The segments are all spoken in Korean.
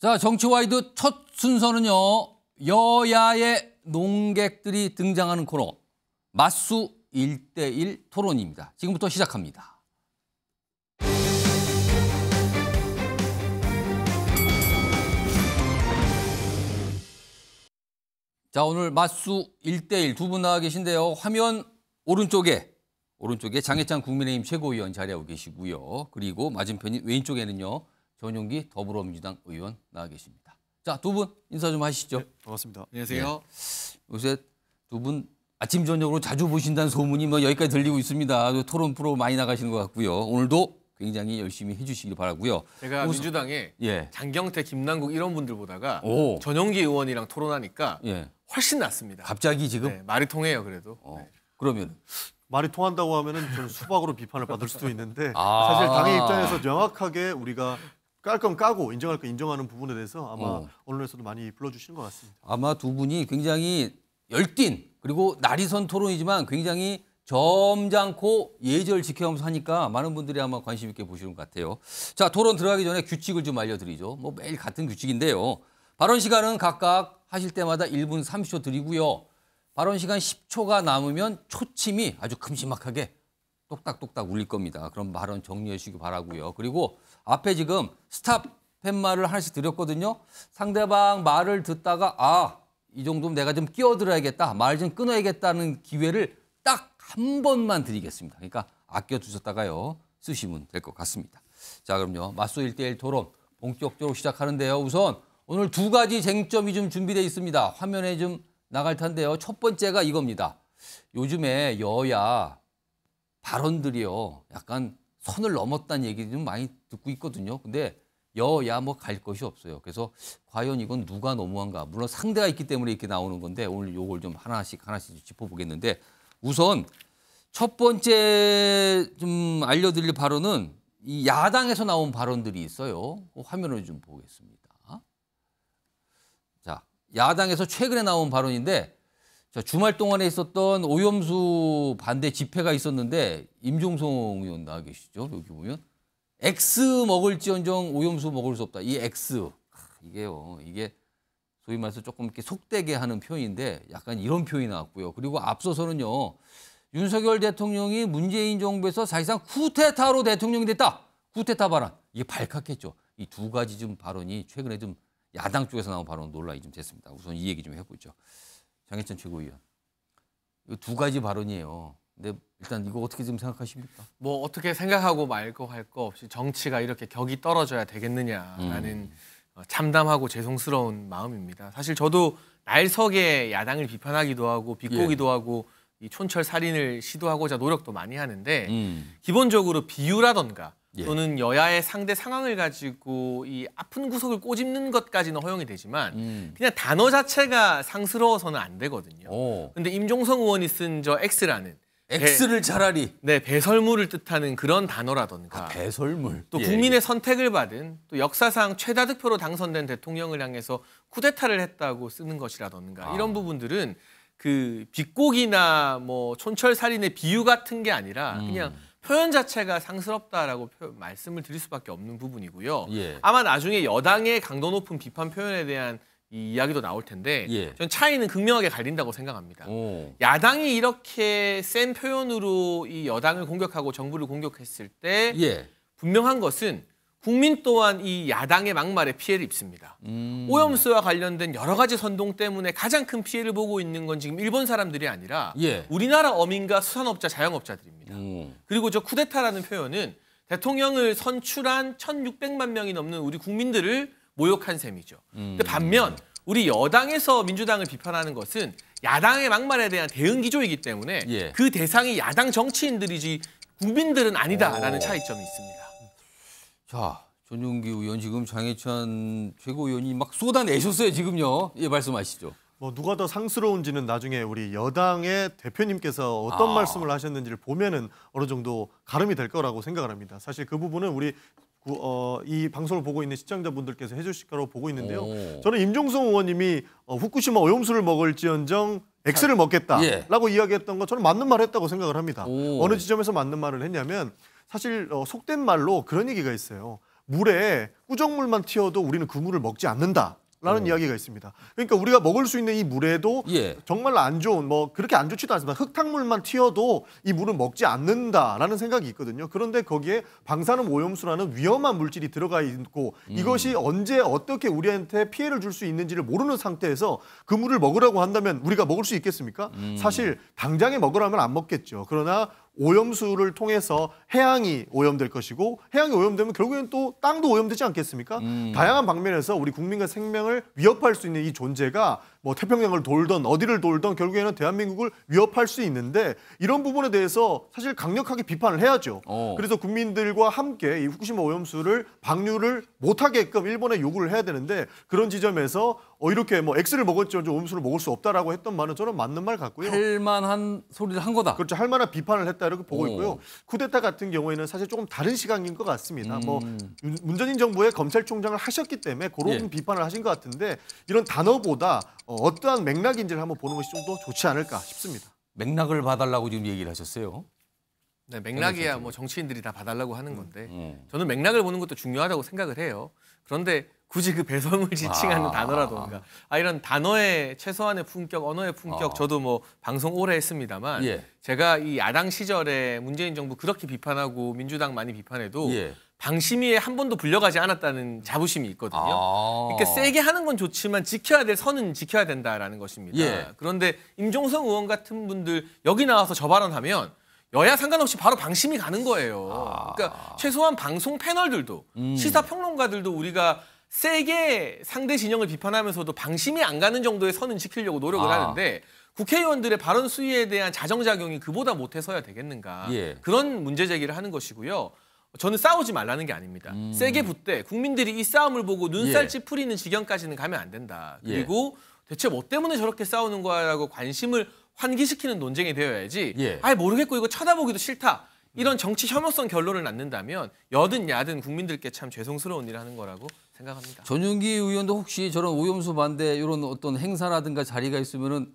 자, 정치와이드 첫 순서는요. 여야의 논객들이 등장하는 코너 맞수 1대1 토론입니다. 지금부터 시작합니다. 자, 오늘 맞수 1대1 두 분 나와 계신데요. 화면 오른쪽에 장해찬 국민의힘 최고위원 자리하고 계시고요. 그리고 맞은편 왼쪽에는요. 전용기 더불어민주당 의원 나와 계십니다. 자, 두 분 인사 좀 하시죠. 네, 반갑습니다. 안녕하세요. 네. 요새 두 분 아침 저녁으로 자주 보신다는 소문이 뭐 여기까지 들리고 있습니다. 토론 프로 많이 나가시는 것 같고요. 오늘도 굉장히 열심히 해주시길 바라고요. 제가 민주당에 장경태, 김남국 이런 분들 보다가 전용기 의원이랑 토론하니까 훨씬 낫습니다. 갑자기 지금? 네, 말이 통해요, 그래도. 네. 그러면 말이 통한다고 하면은 저는 수박으로 비판을 받을 수도 있는데 사실 당의 입장에서 명확하게 우리가 깔 건 까고 인정할 건 인정하는 부분에 대해서 아마 언론에서도 많이 불러주시는 것 같습니다. 아마 두 분이 굉장히 열띤 그리고 날이 선 토론이지만 굉장히 점잖고 예절 지켜가면서 하니까 많은 분들이 아마 관심 있게 보시는 것 같아요. 자, 토론 들어가기 전에 규칙을 좀 알려드리죠. 뭐 매일 같은 규칙인데요. 발언 시간은 각각 하실 때마다 1분 30초 드리고요. 발언 시간 10초가 남으면 초침이 아주 큼지막하게 똑딱똑딱 울릴 겁니다. 그럼 발언 정리해 주시기 바라고요. 그리고 앞에 지금 스탑 팻말을 하나씩 드렸거든요. 상대방 말을 듣다가 이 정도면 내가 좀 끼어들어야겠다. 말 좀 끊어야겠다는 기회를 딱 한 번만 드리겠습니다. 그러니까 아껴두셨다가요. 쓰시면 될 것 같습니다. 자, 그럼요. 맞수 1대1 토론 본격적으로 시작하는데요. 우선 오늘 두 가지 쟁점이 좀 준비되어 있습니다. 화면에 좀 나갈 텐데요. 첫 번째가 이겁니다. 요즘에 여야 발언들이요. 약간 선을 넘었다는 얘기 좀 많이 듣고 있거든요. 근데 여야 뭐 갈 것이 없어요. 그래서 과연 이건 누가 너무한가. 물론 상대가 있기 때문에 이렇게 나오는 건데 오늘 요걸 좀 하나씩 짚어보겠는데 우선 첫 번째 좀 알려드릴 발언은 이 야당에서 나온 발언들이 있어요. 그 화면을 좀 보겠습니다. 자, 야당에서 최근에 나온 발언인데 주말 동안에 있었던 오염수 반대 집회가 있었는데 임종성 의원 나와 계시죠? 여기 보면 X 먹을지언정 오염수 먹을 수 없다. 이 X 이게요. 이게 소위 말해서 조금 이렇게 속되게 하는 표현인데 약간 이런 표현이 나왔고요. 그리고 앞서서는요. 윤석열 대통령이 문재인 정부에서 사실상 쿠데타로 대통령이 됐다. 쿠데타 발언. 이게 발칵했죠. 이 두 가지 좀 발언이 최근에 좀 야당 쪽에서 나온 발언 논란이 좀 됐습니다. 우선 이 얘기 좀 해보죠. 장해찬 최고위원. 이 두 가지 발언이에요. 근데 일단 이거 어떻게 좀 생각하십니까? 뭐 어떻게 생각하고 말고 할 거 없이 정치가 이렇게 격이 떨어져야 되겠느냐라는 참담하고 죄송스러운 마음입니다. 사실 저도 날석에 야당을 비판하기도 하고 비꼬기도 하고 이 촌철 살인을 시도하고자 노력도 많이 하는데 기본적으로 비유라던가 또는 여야의 상대 상황을 가지고 이 아픈 구석을 꼬집는 것까지는 허용이 되지만 그냥 단어 자체가 상스러워서는 안 되거든요. 근데 임종성 의원이 쓴 저 X라는 X를 차라리 배설물을 뜻하는 그런 단어라던가 배설물 또 국민의 선택을 받은 또 역사상 최다 득표로 당선된 대통령을 향해서 쿠데타를 했다고 쓰는 것이라던가 이런 부분들은 그 비꼬기나 뭐 촌철살인의 비유 같은 게 아니라 그냥 표현 자체가 상스럽다라고 말씀을 드릴 수밖에 없는 부분이고요. 아마 나중에 여당의 강도 높은 비판 표현에 대한 이 이야기도 나올 텐데 전 차이는 극명하게 갈린다고 생각합니다. 야당이 이렇게 센 표현으로 이 여당을 공격하고 정부를 공격했을 때 분명한 것은 국민 또한 이 야당의 막말에 피해를 입습니다. 오염수와 관련된 여러 가지 선동 때문에 가장 큰 피해를 보고 있는 건 지금 일본 사람들이 아니라 우리나라 어민과 수산업자, 자영업자들입니다. 그리고 저 쿠데타라는 표현은 대통령을 선출한 1,600만 명이 넘는 우리 국민들을 모욕한 셈이죠. 근데 반면 우리 여당에서 민주당을 비판하는 것은 야당의 막말에 대한 대응 기조이기 때문에 그 대상이 야당 정치인들이지 국민들은 아니다라는 차이점이 있습니다. 자, 전용기 의원 지금 장해찬 최고위원이 막 쏟아내셨어요 지금요. 말씀하시죠. 뭐 누가 더 상스러운지는 나중에 우리 여당의 대표님께서 어떤 말씀을 하셨는지를 보면은 어느 정도 가름이 될 거라고 생각을 합니다. 사실 그 부분은 우리 이 방송을 보고 있는 시청자분들께서 해주실 거라고 보고 있는데요. 저는 임종성 의원님이 후쿠시마 오염수를 먹을지언정 X를 먹겠다라고 이야기했던 거 저는 맞는 말 했다고 생각을 합니다. 어느 지점에서 맞는 말을 했냐면 사실 속된 말로 그런 얘기가 있어요. 물에 꾸정물만 튀어도 우리는 그 물을 먹지 않는다라는 이야기가 있습니다. 그러니까 우리가 먹을 수 있는 이 물에도 예. 정말 안 좋은 뭐 그렇게 안 좋지도 않습니다. 흙탕물만 튀어도 이 물은 먹지 않는다라는 생각이 있거든요. 그런데 거기에 방사능 오염수라는 위험한 물질이 들어가 있고 이것이 언제 어떻게 우리한테 피해를 줄 수 있는지를 모르는 상태에서 그 물을 먹으라고 한다면 우리가 먹을 수 있겠습니까? 사실 당장에 먹으라면 안 먹겠죠. 그러나 오염수를 통해서 해양이 오염될 것이고 해양이 오염되면 결국엔 또 땅도 오염되지 않겠습니까? 다양한 방면에서 우리 국민과 생명을 위협할 수 있는 이 존재가 뭐 태평양을 돌던 어디를 돌던 결국에는 대한민국을 위협할 수 있는데 이런 부분에 대해서 사실 강력하게 비판을 해야죠. 그래서 국민들과 함께 이 후쿠시마 오염수를 방류를 못하게끔 일본에 요구를 해야 되는데 그런 지점에서 이렇게 뭐 X를 먹었죠, 오염수를 먹을 수 없다라고 했던 말은 저는 맞는 말 같고요. 할 만한 소리를 한 거다. 그렇죠. 할 만한 비판을 했다 이렇게 보고 있고요. 쿠데타 같은 경우에는 사실 조금 다른 시각인 것 같습니다. 뭐 문재인 정부의 검찰총장을 하셨기 때문에 그런 예. 비판을 하신 것 같은데 이런 단어보다 어떠한 맥락인지를 한번 보는 것이 좀 더 좋지 않을까 싶습니다. 맥락을 봐달라고 지금 얘기를 하셨어요. 네, 맥락이야 뭐 정치인들이 다 봐달라고 하는 건데 저는 맥락을 보는 것도 중요하다고 생각을 해요. 그런데 굳이 그 배설물 지칭하는 단어라던가 이런 단어의 최소한의 품격, 언어의 품격 저도 뭐 방송 오래 했습니다만 예. 제가 이 야당 시절에 문재인 정부 그렇게 비판하고 민주당 많이 비판해도 예. 방심위에 한 번도 불려가지 않았다는 자부심이 있거든요. 아. 그러니까 세게 하는 건 좋지만 지켜야 될 선은 지켜야 된다라는 것입니다. 예. 그런데 임종성 의원 같은 분들 여기 나와서 저 발언하면 여야 상관없이 바로 방심이 가는 거예요. 그러니까 최소한 방송 패널들도 시사 평론가들도 우리가 세게 상대 진영을 비판하면서도 방심이 안 가는 정도의 선은 지키려고 노력을 하는데 국회의원들의 발언 수위에 대한 자정작용이 그보다 못해서야 되겠는가. 예. 그런 문제 제기를 하는 것이고요. 저는 싸우지 말라는 게 아닙니다. 세게 붙되 국민들이 이 싸움을 보고 눈살 찌푸리는 지경까지는 가면 안 된다. 그리고 대체 뭐 때문에 저렇게 싸우는 거야라고 관심을 환기시키는 논쟁이 되어야지. 아예 모르겠고 이거 쳐다보기도 싫다. 이런 정치 혐오성 결론을 낳는다면 여든 야든 국민들께 참 죄송스러운 일을 하는 거라고 생각합니다. 전용기 의원도 혹시 저런 오염수 반대 이런 어떤 행사라든가 자리가 있으면은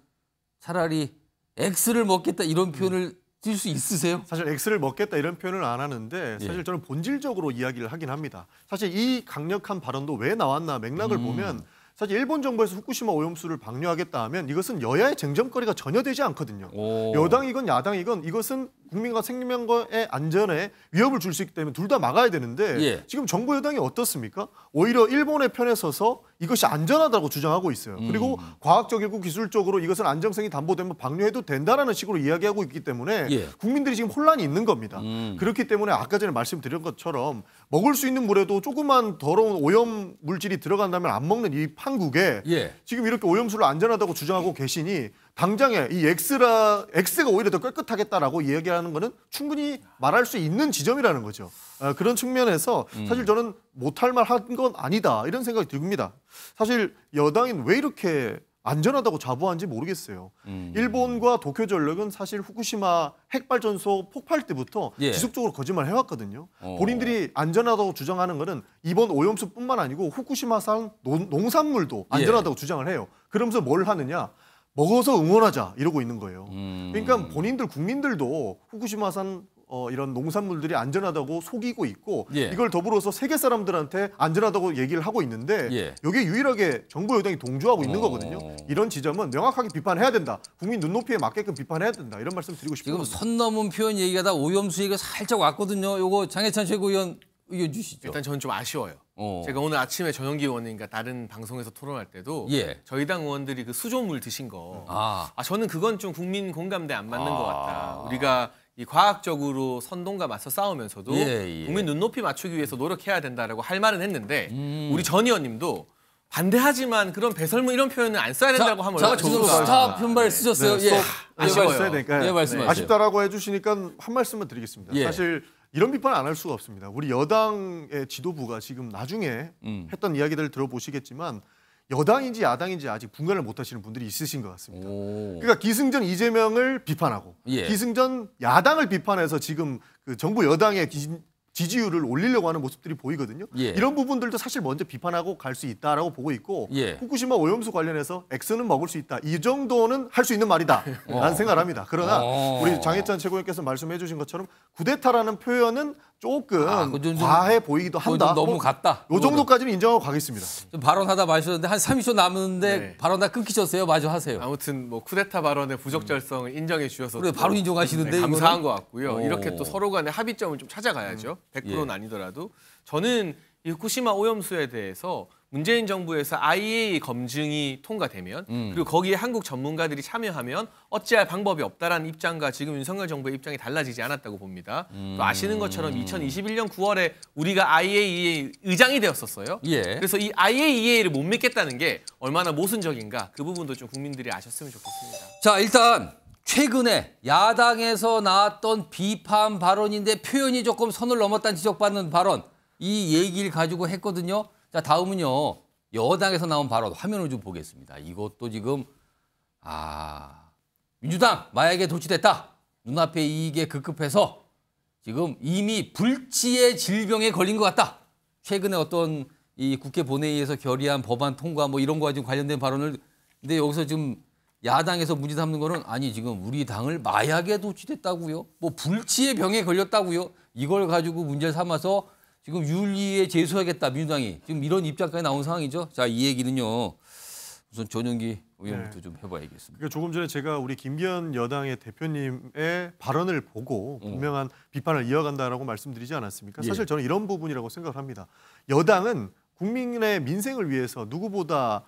차라리 X를 먹겠다 이런 표현을 쓸 수 있으세요? 사실 X를 먹겠다 이런 표현을 안 하는데 사실 저는 본질적으로 이야기를 하긴 합니다. 사실 이 강력한 발언도 왜 나왔나 맥락을 보면 사실 일본 정부에서 후쿠시마 오염수를 방류하겠다 하면 이것은 여야의 쟁점거리가 전혀 되지 않거든요. 여당이건 야당이건 이것은 국민과 생명과의 안전에 위협을 줄 수 있기 때문에 둘 다 막아야 되는데 지금 정부 여당이 어떻습니까? 오히려 일본의 편에 서서 이것이 안전하다고 주장하고 있어요. 그리고 과학적이고 기술적으로 이것은 안정성이 담보되면 방류해도 된다라는 식으로 이야기하고 있기 때문에 국민들이 지금 혼란이 있는 겁니다. 그렇기 때문에 아까 전에 말씀드린 것처럼 먹을 수 있는 물에도 조그만 더러운 오염 물질이 들어간다면 안 먹는 이 판국에 지금 이렇게 오염수를 안전하다고 주장하고 계시니 당장에 이 X가 오히려 더 깨끗하겠다라고 이야기하는 거는 충분히 말할 수 있는 지점이라는 거죠. 그런 측면에서 사실 저는 못할 말 한 건 아니다 이런 생각이 듭니다. 사실 여당인 왜 이렇게 안전하다고 자부하는지 모르겠어요. 일본과 도쿄전력은 사실 후쿠시마 핵발전소 폭발 때부터 지속적으로 거짓말을 해왔거든요. 본인들이 안전하다고 주장하는 것은 이번 오염수뿐만 아니고 후쿠시마산 농산물도 안전하다고 주장을 해요. 그러면서 뭘 하느냐? 먹어서 응원하자 이러고 있는 거예요. 그러니까 본인들 국민들도 후쿠시마산 이런 농산물들이 안전하다고 속이고 있고 이걸 더불어서 세계 사람들한테 안전하다고 얘기를 하고 있는데 여기에 유일하게 정부 여당이 동조하고 있는 거거든요. 이런 지점은 명확하게 비판해야 된다. 국민 눈높이에 맞게끔 비판해야 된다. 이런 말씀 드리고 싶습니다. 지금 선 넘은 표현 얘기가 다 오염수 얘기가 살짝 왔거든요. 요거 장해찬 최고위원 의견 주시죠. 일단 저는 좀 아쉬워요. 제가 오늘 아침에 전용기 의원님과 다른 방송에서 토론할 때도 저희 당 의원들이 그 수조물 드신 거 저는 그건 좀 국민 공감대 안 맞는 것 같다. 우리가 이 과학적으로 선동과 맞서 싸우면서도 국민 눈높이 맞추기 위해서 노력해야 된다라고 할 말은 했는데 우리 전 의원님도 반대하지만 그런 배설물 이런 표현은 안 써야 된다고 하면 얼마나 지금 좋을까. 스탑 편발 쓰셨어요. 아쉬워요. 말씀하세요. 아쉽다라고 해주시니까 한 말씀만 드리겠습니다. 사실 이런 비판을 안 할 수가 없습니다. 우리 여당의 지도부가 지금 나중에 했던 이야기들을 들어보시겠지만 여당인지 야당인지 아직 분간을 못 하시는 분들이 있으신 것 같습니다. 그러니까 기승전 이재명을 비판하고 기승전 야당을 비판해서 지금 그 정부 여당의 지지율을 올리려고 하는 모습들이 보이거든요. 이런 부분들도 사실 먼저 비판하고 갈 수 있다라고 보고 있고 후쿠시마 오염수 관련해서 X는 먹을 수 있다. 이 정도는 할 수 있는 말이다 라는 생각을 합니다. 그러나 우리 장해찬 최고위원께서 말씀해 주신 것처럼 쿠데타라는 표현은 조금 그건 좀 과해 보이기도 그건 한다. 좀 너무 뭐 갔다. 요 정도까지는 인정하고 가겠습니다. 좀 발언하다 마셨는데 한 30초 남았는데 네. 발언 다 끊기셨어요. 마저 하세요. 아무튼 뭐 쿠데타 발언의 부적절성을 인정해 주셔서 그래, 또, 바로 인정하시는데, 감사한 이거는? 것 같고요. 오. 이렇게 또 서로 간의 합의점을 좀 찾아가야죠. 100%는 예. 아니더라도 저는 이 후쿠시마 오염수에 대해서 문재인 정부에서 IAEA 검증이 통과되면 그리고 거기에 한국 전문가들이 참여하면 어찌할 방법이 없다라는 입장과 지금 윤석열 정부의 입장이 달라지지 않았다고 봅니다. 또 아시는 것처럼 2021년 9월에 우리가 IAEA 의장이 되었었어요. 예. 그래서 이 IAEA를 못 믿겠다는 게 얼마나 모순적인가 그 부분도 좀 국민들이 아셨으면 좋겠습니다. 자, 일단 최근에 야당에서 나왔던 비판 발언인데 표현이 조금 선을 넘었다는 지적받는 발언, 이 얘기를 가지고 했거든요. 자, 다음은요. 여당에서 나온 발언 화면을 좀 보겠습니다. 이것도 지금 민주당 마약에 도취됐다. 눈앞의 이익에 급급해서 지금 이미 불치의 질병에 걸린 것 같다. 최근에 어떤 이 국회 본회의에서 결의한 법안 통과 뭐 이런 거와 좀 관련된 발언을 근데 여기서 지금 야당에서 문제 삼는 거는 아니 지금 우리 당을 마약에 도취됐다고요? 뭐 불치의 병에 걸렸다고요? 이걸 가지고 문제를 삼아서 지금 윤리에 제소하겠다 민주당이 지금 이런 입장까지 나온 상황이죠. 자, 이 얘기는요. 우선 전용기 의원부터 좀 해봐야겠습니다. 그러니까 조금 전에 제가 우리 김기현 여당의 대표님의 발언을 보고 분명한 비판을 이어간다라고 말씀드리지 않았습니까? 사실 저는 이런 부분이라고 생각을 합니다. 여당은 국민의 민생을 위해서 누구보다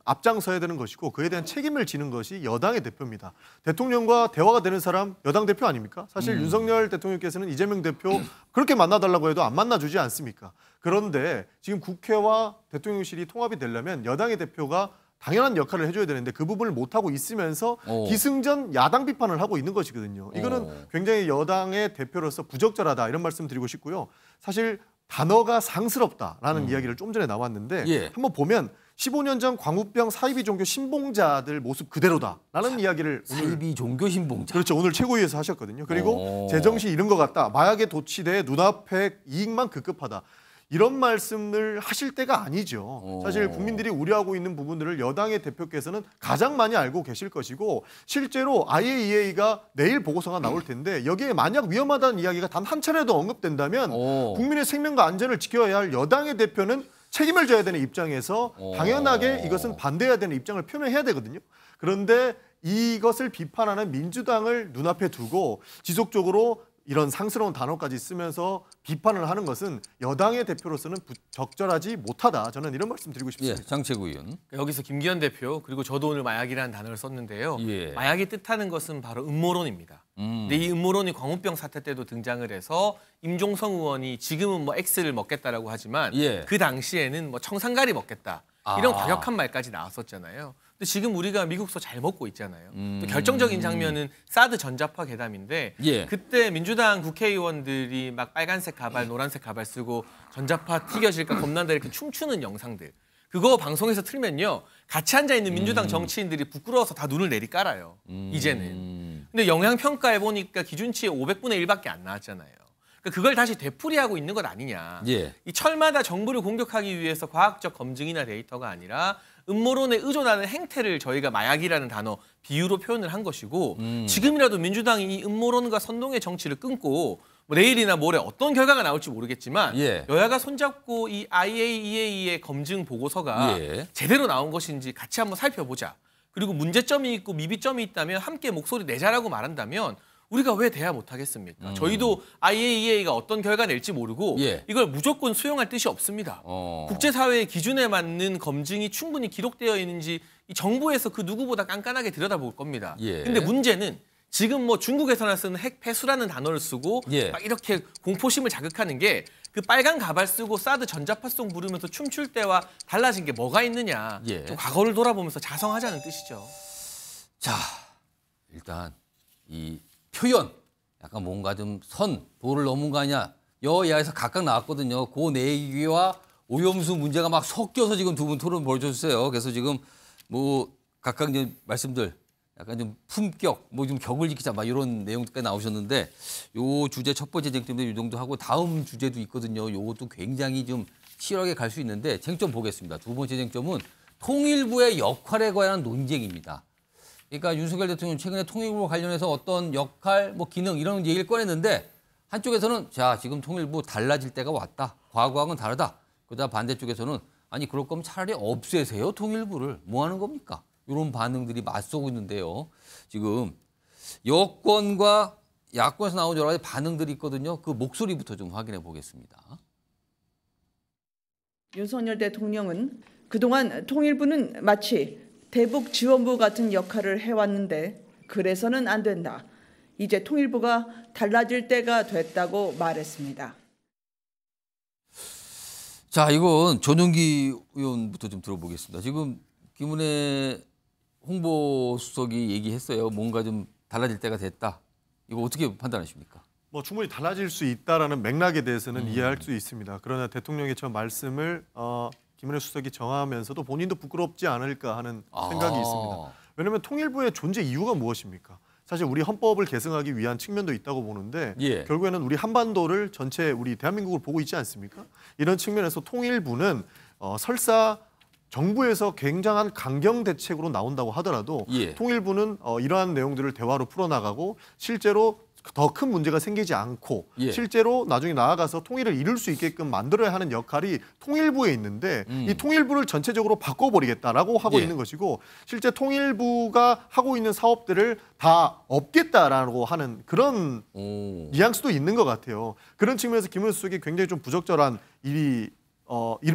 앞장서야 되는 것이고 그에 대한 책임을 지는 것이 여당의 대표입니다. 대통령과 대화가 되는 사람 여당 대표 아닙니까? 사실 윤석열 대통령께서는 이재명 대표 그렇게 만나달라고 해도 안 만나주지 않습니까? 그런데 지금 국회와 대통령실이 통합이 되려면 여당의 대표가 당연한 역할을 해줘야 되는데 그 부분을 못하고 있으면서 기승전 야당 비판을 하고 있는 것이거든요. 이거는 굉장히 여당의 대표로서 부적절하다 이런 말씀 드리고 싶고요. 사실 단어가 상스럽다라는 이야기를 좀 전에 나왔는데 한번 보면 15년 전 광우병 사이비 종교 신봉자들 모습 그대로다라는 이야기를 사이비 종교 신봉자. 그렇죠. 오늘 최고위에서 하셨거든요. 그리고 제정신 잃은 것 같다. 마약에 도취돼 눈앞에 이익만 급급하다. 이런 말씀을 하실 때가 아니죠. 사실 국민들이 우려하고 있는 부분들을 여당의 대표께서는 가장 많이 알고 계실 것이고 실제로 IAEA가 내일 보고서가 나올 텐데 여기에 만약 위험하다는 이야기가 단 한 차례도 언급된다면 국민의 생명과 안전을 지켜야 할 여당의 대표는 책임을 져야 되는 입장에서 당연하게 이것은 반대해야 되는 입장을 표명해야 되거든요. 그런데 이것을 비판하는 민주당을 눈앞에 두고 지속적으로 이런 상스러운 단어까지 쓰면서 비판을 하는 것은 여당의 대표로서는 적절하지 못하다. 저는 이런 말씀 드리고 싶습니다. 예, 장채구 의원. 여기서 김기현 대표 그리고 저도 오늘 마약이라는 단어를 썼는데요. 마약이 뜻하는 것은 바로 음모론입니다. 근데 이 음모론이 광우병 사태 때도 등장을 해서 임종성 의원이 지금은 뭐 X를 먹겠다라고 하지만 그 당시에는 뭐 청산가리 먹겠다. 이런 과격한 말까지 나왔었잖아요. 근데 지금 우리가 미국서 잘 먹고 있잖아요. 또 결정적인 장면은 사드 전자파 괴담인데 그때 민주당 국회의원들이 막 빨간색 가발, 노란색 가발 쓰고 전자파 튀겨질까 겁난다 이렇게 춤추는 영상들. 그거 방송에서 틀면요. 같이 앉아있는 민주당 정치인들이 부끄러워서 다 눈을 내리깔아요. 이제는. 근데 영향평가해 보니까 기준치의 500분의 1밖에 안 나왔잖아요. 그걸 다시 되풀이하고 있는 것 아니냐. 이 철마다 정부를 공격하기 위해서 과학적 검증이나 데이터가 아니라 음모론에 의존하는 행태를 저희가 마약이라는 단어 비유로 표현을 한 것이고 지금이라도 민주당이 이 음모론과 선동의 정치를 끊고 뭐 내일이나 모레 어떤 결과가 나올지 모르겠지만 여야가 손잡고 이 IAEA의 검증 보고서가 제대로 나온 것인지 같이 한번 살펴보자. 그리고 문제점이 있고 미비점이 있다면 함께 목소리 내자라고 말한다면 우리가 왜 대화 못하겠습니까? 저희도 IAEA가 어떤 결과 낼지 모르고 이걸 무조건 수용할 뜻이 없습니다. 국제사회의 기준에 맞는 검증이 충분히 기록되어 있는지 이 정부에서 그 누구보다 깐깐하게 들여다볼 겁니다. 근데 문제는 지금 뭐 중국에서나 쓰는 핵 폐수라는 단어를 쓰고 막 이렇게 공포심을 자극하는 게 그 빨간 가발 쓰고 사드 전자파송 부르면서 춤출 때와 달라진 게 뭐가 있느냐. 좀 과거를 돌아보면서 자성하자는 뜻이죠. 자, 일단 이 표현 약간 뭔가 좀 도를 넘은 거 아니야. 여야에서 각각 나왔거든요. 그 내기와 오염수 문제가 막 섞여서 지금 두 분 토론 벌여주세요. 그래서 지금 뭐 각각 이제 말씀들 약간 좀 품격, 뭐 좀 격을 지키자 막 이런 내용까지 나오셨는데 요 주제 첫 번째 쟁점도 이 정도 하고 다음 주제도 있거든요. 요것도 굉장히 좀 치열하게 갈 수 있는데 쟁점 보겠습니다. 두 번째 쟁점은 통일부의 역할에 관한 논쟁입니다. 그러니까 윤석열 대통령 최근에 통일부와 관련해서 어떤 역할, 뭐 기능 이런 얘기를 꺼냈는데 한쪽에서는 자 지금 통일부 달라질 때가 왔다. 과거하고는 다르다. 그러다 반대쪽에서는 아니 그럴 거면 차라리 없애세요 통일부를. 뭐 하는 겁니까? 이런 반응들이 맞서고 있는데요. 지금 여권과 야권에서 나온 여러 가지 반응들이 있거든요. 그 목소리부터 좀 확인해 보겠습니다. 윤석열 대통령은 그동안 통일부는 마치 대북 지원부 같은 역할을 해왔는데 그래서는 안 된다. 이제 통일부가 달라질 때가 됐다고 말했습니다. 자, 이건 전용기 의원부터 좀 들어보겠습니다. 지금 김은혜 홍보수석이 얘기했어요. 뭔가 좀 달라질 때가 됐다. 이거 어떻게 판단하십니까? 뭐 충분히 달라질 수 있다라는 맥락에 대해서는 이해할 수 있습니다. 그러나 대통령의 저 말씀을 김은혜 수석이 정하면서도 본인도 부끄럽지 않을까 하는 생각이 있습니다. 왜냐하면 통일부의 존재 이유가 무엇입니까? 사실 우리 헌법을 개정하기 위한 측면도 있다고 보는데 예. 결국에는 우리 한반도를 전체 우리 대한민국을 보고 있지 않습니까? 이런 측면에서 통일부는 설사 정부에서 굉장한 강경 대책으로 나온다고 하더라도 예. 통일부는 이러한 내용들을 대화로 풀어나가고 실제로 더 큰 문제가 생기지 않고 예. 실제로 나중에 나아가서 통일을 이룰 수 있게끔 만들어야 하는 역할이 통일부에 있는데 이 통일부를 전체적으로 바꿔버리겠다라고 하고 예. 있는 것이고 실제 통일부가 하고 있는 사업들을 다 없겠다라고 하는 그런 뉘앙스도 있는 것 같아요. 그런 측면에서 김은혜 수석이 굉장히 좀 부적절한 이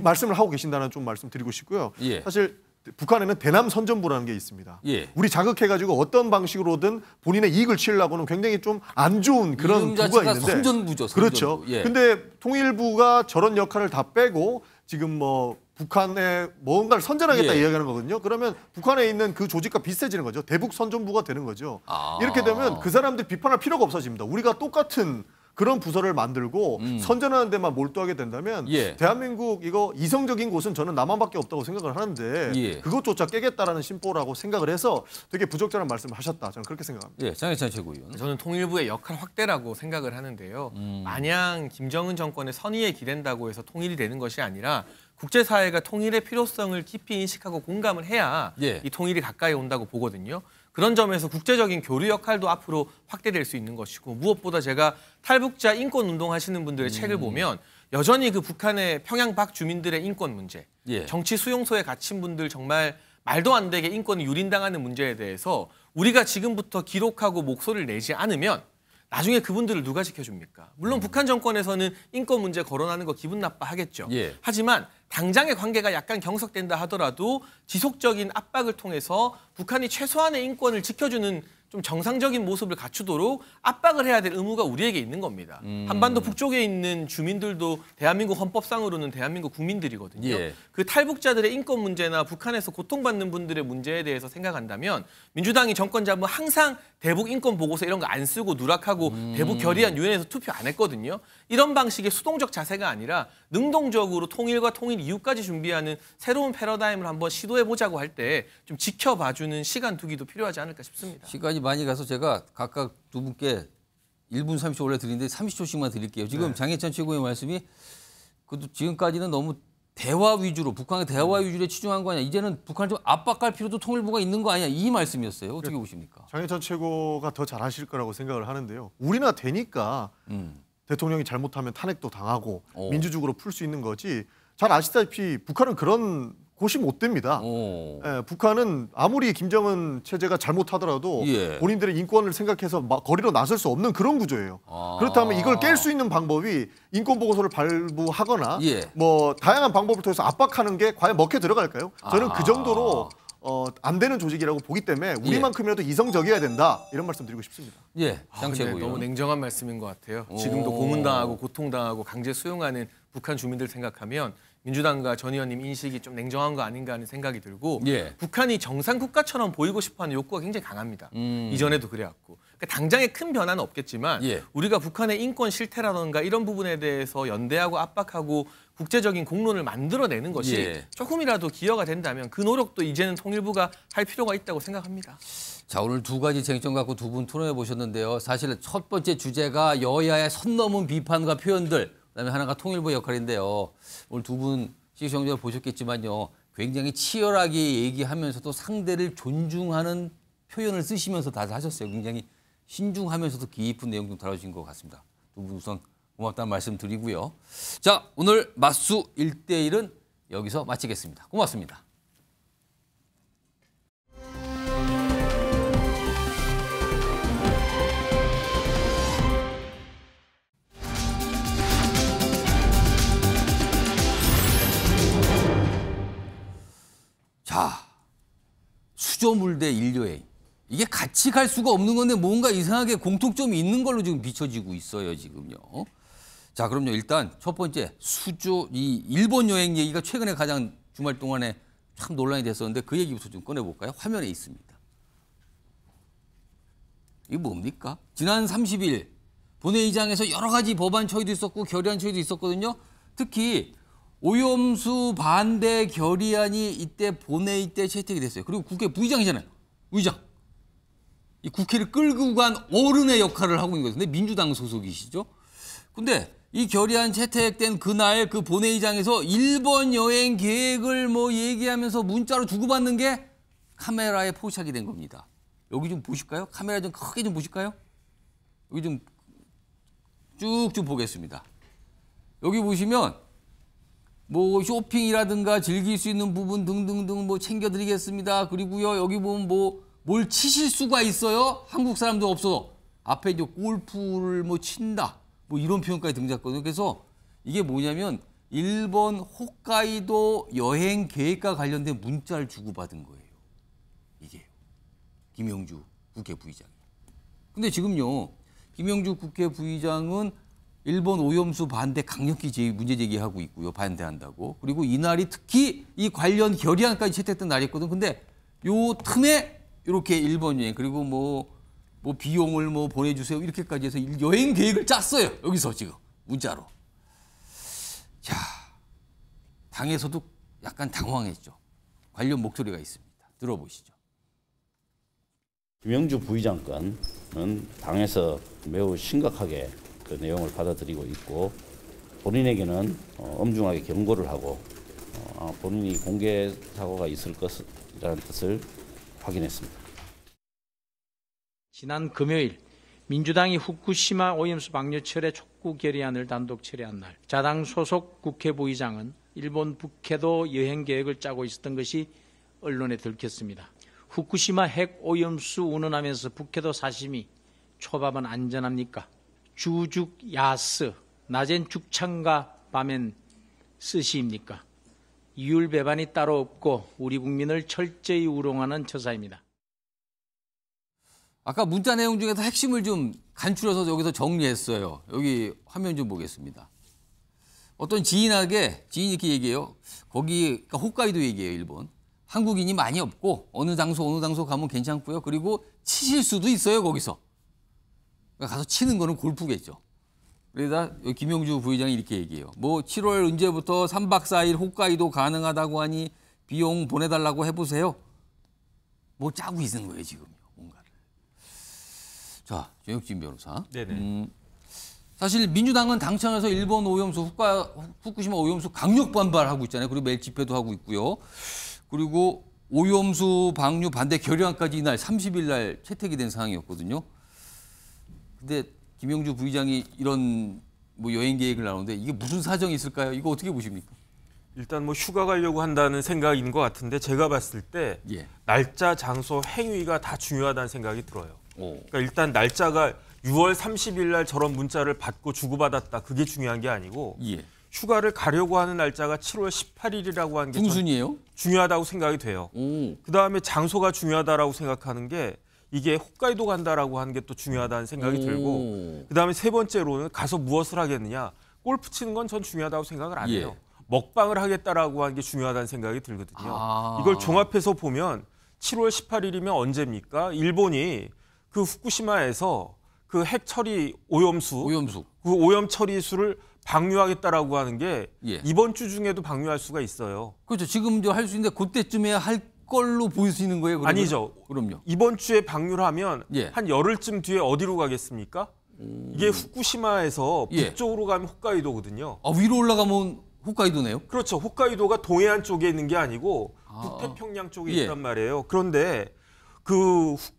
말씀을 하고 계신다는 좀 말씀드리고 싶고요. 예. 사실 북한에는 대남 선전부라는 게 있습니다. 예. 우리 자극해가지고 어떤 방식으로든 본인의 이익을 취하려고는 굉장히 좀 안 좋은 그런 이름 부가 자체가 있는데 선전부죠. 선전부. 그렇죠. 예. 근데 통일부가 저런 역할을 다 빼고 지금 뭐 북한에 뭔가를 선전하겠다 예. 이야기하는 거거든요. 그러면 북한에 있는 그 조직과 비슷해지는 거죠. 대북 선전부가 되는 거죠. 아. 이렇게 되면 그 사람들 비판할 필요가 없어집니다. 우리가 똑같은 그런 부서를 만들고 선전하는 데만 몰두하게 된다면 예. 대한민국 이거 이성적인 곳은 저는 남한밖에 없다고 생각을 하는데 예. 그것조차 깨겠다라는 심보라고 생각을 해서 되게 부적절한 말씀을 하셨다. 저는 그렇게 생각합니다. 예, 장혜찬 최고위원. 저는 통일부의 역할 확대라고 생각을 하는데요. 마냥 김정은 정권의 선의에 기댄다고 해서 통일이 되는 것이 아니라 국제사회가 통일의 필요성을 깊이 인식하고 공감을 해야 예. 이 통일이 가까이 온다고 보거든요. 그런 점에서 국제적인 교류 역할도 앞으로 확대될 수 있는 것이고 무엇보다 제가 탈북자 인권 운동하시는 분들의 책을 보면 여전히 그 북한의 평양 밖 주민들의 인권 문제, 예. 정치 수용소에 갇힌 분들 정말 말도 안 되게 인권이 유린당하는 문제에 대해서 우리가 지금부터 기록하고 목소리를 내지 않으면 나중에 그분들을 누가 지켜줍니까? 물론 북한 정권에서는 인권 문제 거론하는 거 기분 나빠하겠죠. 예. 하지만 당장의 관계가 약간 경색된다 하더라도 지속적인 압박을 통해서 북한이 최소한의 인권을 지켜주는 좀 정상적인 모습을 갖추도록 압박을 해야 될 의무가 우리에게 있는 겁니다. 한반도 북쪽에 있는 주민들도 대한민국 헌법상으로는 대한민국 국민들이거든요. 예. 그 탈북자들의 인권 문제나 북한에서 고통받는 분들의 문제에 대해서 생각한다면 민주당이 정권 잡으면 항상 대북 인권 보고서 이런 거 안 쓰고 누락하고 대북 결의안 유엔에서 투표 안 했거든요. 이런 방식의 수동적 자세가 아니라 능동적으로 통일과 통일 이후까지 준비하는 새로운 패러다임을 한번 시도해보자고 할 때 좀 지켜봐주는 시간 두기도 필요하지 않을까 싶습니다. 시간이 많이 가서 제가 각각 두 분께 1분 30초 원래 드리는데 30초씩만 드릴게요. 지금 장혜찬 최고의 말씀이 그래도 지금까지는 너무 대화 위주로 북한의 대화 위주로 치중한 거 아니야. 이제는 북한을 좀 압박할 필요도 통일부가 있는 거 아니야. 이 말씀이었어요. 어떻게 보십니까? 장혜찬 최고가 더 잘하실 거라고 생각을 하는데요. 우리나 되니까 대통령이 잘못하면 탄핵도 당하고 민주적으로 풀 수 있는 거지. 잘 아시다시피 북한은 그런 곳이 못 됩니다. 예, 북한은 아무리 김정은 체제가 잘못하더라도 예. 본인들의 인권을 생각해서 거리로 나설 수 없는 그런 구조예요. 그렇다면 이걸 깰 수 있는 방법이 인권 보고서를 발부하거나 예. 뭐 다양한 방법을 통해서 압박하는 게 과연 먹혀 들어갈까요? 저는 그 정도로 안 되는 조직이라고 보기 때문에 우리만큼이라도 이성적이어야 된다. 이런 말씀 드리고 싶습니다. 예, 근데 장최고위원. 너무 냉정한 말씀인 것 같아요. 지금도 고문당하고 고통당하고 강제 수용하는 북한 주민들 생각하면 민주당과 전 의원님 인식이 좀 냉정한 거 아닌가 하는 생각이 들고 예. 북한이 정상 국가처럼 보이고 싶어하는 욕구가 굉장히 강합니다. 이전에도 그래왔고 그러니까 당장의 큰 변화는 없겠지만 예. 우리가 북한의 인권 실태라든가 이런 부분에 대해서 연대하고 압박하고 국제적인 공론을 만들어내는 것이 예. 조금이라도 기여가 된다면 그 노력도 이제는 통일부가 할 필요가 있다고 생각합니다. 자, 오늘 두 가지 쟁점 갖고 두 분 토론해 보셨는데요. 사실 첫 번째 주제가 여야의 선 넘은 비판과 표현들, 그다음에 하나가 통일부 역할인데요. 오늘 두 분 시청자 보셨겠지만요. 굉장히 치열하게 얘기하면서도 상대를 존중하는 표현을 쓰시면서 다들 하셨어요. 굉장히 신중하면서도 깊은 내용 좀 다뤄주신 것 같습니다. 두 분 우선 고맙다는 말씀 드리고요. 자, 오늘 맞수 1대1은 여기서 마치겠습니다. 고맙습니다. 자, 수조물 대 인류여행. 이게 같이 갈 수가 없는 건데 뭔가 이상하게 공통점이 있는 걸로 지금 비춰지고 있어요, 지금요. 자, 그럼요. 일단 첫 번째 이 일본 여행 얘기가 최근에 가장 주말 동안에 참 논란이 됐었는데 그 얘기부터 좀 꺼내볼까요? 화면에 있습니다. 이게 뭡니까? 지난 30일 본회의장에서 여러 가지 법안 처리도 있었고 결의안 처리도 있었거든요. 특히 오염수 반대 결의안이 이때 본회의 때 채택이 됐어요. 그리고 국회 부의장이잖아요. 의장. 이 국회를 끌고 간 어른의 역할을 하고 있는 거거든요. 민주당 소속이시죠. 근데 이 결의안 채택된 그날 그 본회의장에서 일본 여행 계획을 뭐 얘기하면서 문자로 주고받는 게 카메라에 포착이 된 겁니다. 여기 좀 보실까요? 카메라 좀 크게 좀 보실까요? 여기 좀 쭉 좀 보겠습니다. 여기 보시면 뭐 쇼핑이라든가 즐길 수 있는 부분 등등등 뭐 챙겨드리겠습니다. 그리고요 여기 보면 뭐 뭘 치실 수가 있어요. 한국 사람도 없어. 앞에 이제 골프를 뭐 친다. 뭐 이런 표현까지 등장했거든요. 그래서 이게 뭐냐면 일본 홋카이도 여행 계획과 관련된 문자를 주고받은 거예요. 이게 김영주 국회 부의장이. 근데 지금요 김영주 국회 부의장은 일본 오염수 반대 강력히 문제 제기하고 있고요. 반대한다고. 그리고 이날이 특히 이 관련 결의안까지 채택된 날이었거든. 근데 요 틈에 이렇게 일본 여행 그리고 뭐 비용을 뭐 보내주세요. 이렇게까지 해서 여행 계획을 짰어요. 여기서 지금 문자로. 자, 당에서도 약간 당황했죠. 관련 목소리가 있습니다. 들어보시죠. 김영주 부의장 건은 당에서 매우 심각하게 그 내용을 받아들이고 있고 본인에게는 엄중하게 경고를 하고 본인이 공개 사고가 있을 것이라는 뜻을 확인했습니다. 지난 금요일 민주당이 후쿠시마 오염수 방류 철회 촉구 결의안을 단독 철회한 날 자당 소속 국회 부의장은 일본 북해도 여행 계획을 짜고 있었던 것이 언론에 들켰습니다. 후쿠시마 핵 오염수 운운하면서 북해도 사시미 초밥은 안전합니까? 주죽 야스 낮엔 죽창과 밤엔 스시입니까? 이율 배반이 따로 없고 우리 국민을 철저히 우롱하는 처사입니다. 아까 문자 내용 중에서 핵심을 좀 간추려서 여기서 정리했어요. 여기 화면 좀 보겠습니다. 어떤 지인이 이렇게 얘기해요. 거기 그러니까 홋카이도 얘기해요. 일본. 한국인이 많이 없고 어느 장소 가면 괜찮고요. 그리고 치실 수도 있어요. 거기서. 그러니까 가서 치는 거는 골프겠죠. 그러다 김영주 부의장이 이렇게 얘기해요. 뭐 7월 언제부터 3박 4일 홋카이도 가능하다고 하니 비용 보내달라고 해보세요. 뭐 짜고 있는 거예요 지금. 뭔가를. 자, 정혁진 변호사. 네네. 사실 민주당은 당청에서 일본 오염수 후쿠시마 오염수 강력 반발하고 있잖아요. 그리고 매일 집회도 하고 있고요. 그리고 오염수 방류 반대 결의안까지 이날 30일 날 채택이 된 상황이었거든요. 근데 김영주 부의장이 이런 뭐 여행 계획을 나오는데 이게 무슨 사정이 있을까요? 이거 어떻게 보십니까? 일단 뭐 휴가 가려고 한다는 생각인 것 같은데 제가 봤을 때 예. 날짜, 장소, 행위가 다 중요하다는 생각이 들어요. 오. 그러니까 일단 날짜가 6월 30일 날 저런 문자를 받고 주고받았다. 그게 중요한 게 아니고 예. 휴가를 가려고 하는 날짜가 7월 18일이라고 하는 게 중순이에요? 중요하다고 생각이 돼요. 오. 그다음에 장소가 중요하다라고 생각하는 게 이게 홋카이도 간다라고 하는 게 또 중요하다는 생각이 들고 그다음에 세 번째로는 가서 무엇을 하겠느냐. 골프 치는 건 전 중요하다고 생각을 안 해요. 먹방을 하겠다라고 하는 게 중요하다는 생각이 들거든요. 이걸 종합해서 보면 7월 18일이면 언제입니까? 일본이 그 후쿠시마에서 그 핵 처리 오염수 그 오염 처리수를 방류하겠다라고 하는 게 이번 주 중에도 방류할 수가 있어요. 그렇죠. 지금 할 수 있는데 그때쯤에 할 걸로 보이시는 거예요? 그러면? 아니죠. 그럼요. 이번 주에 방류를 하면 한 열흘쯤 뒤에 어디로 가겠습니까? 이게 후쿠시마에서 북쪽으로 가면 홋카이도거든요. 아, 위로 올라가면 홋카이도네요? 그렇죠. 홋카이도가 동해안 쪽에 있는 게 아니고 북태평양 쪽에 있단 말이에요. 그런데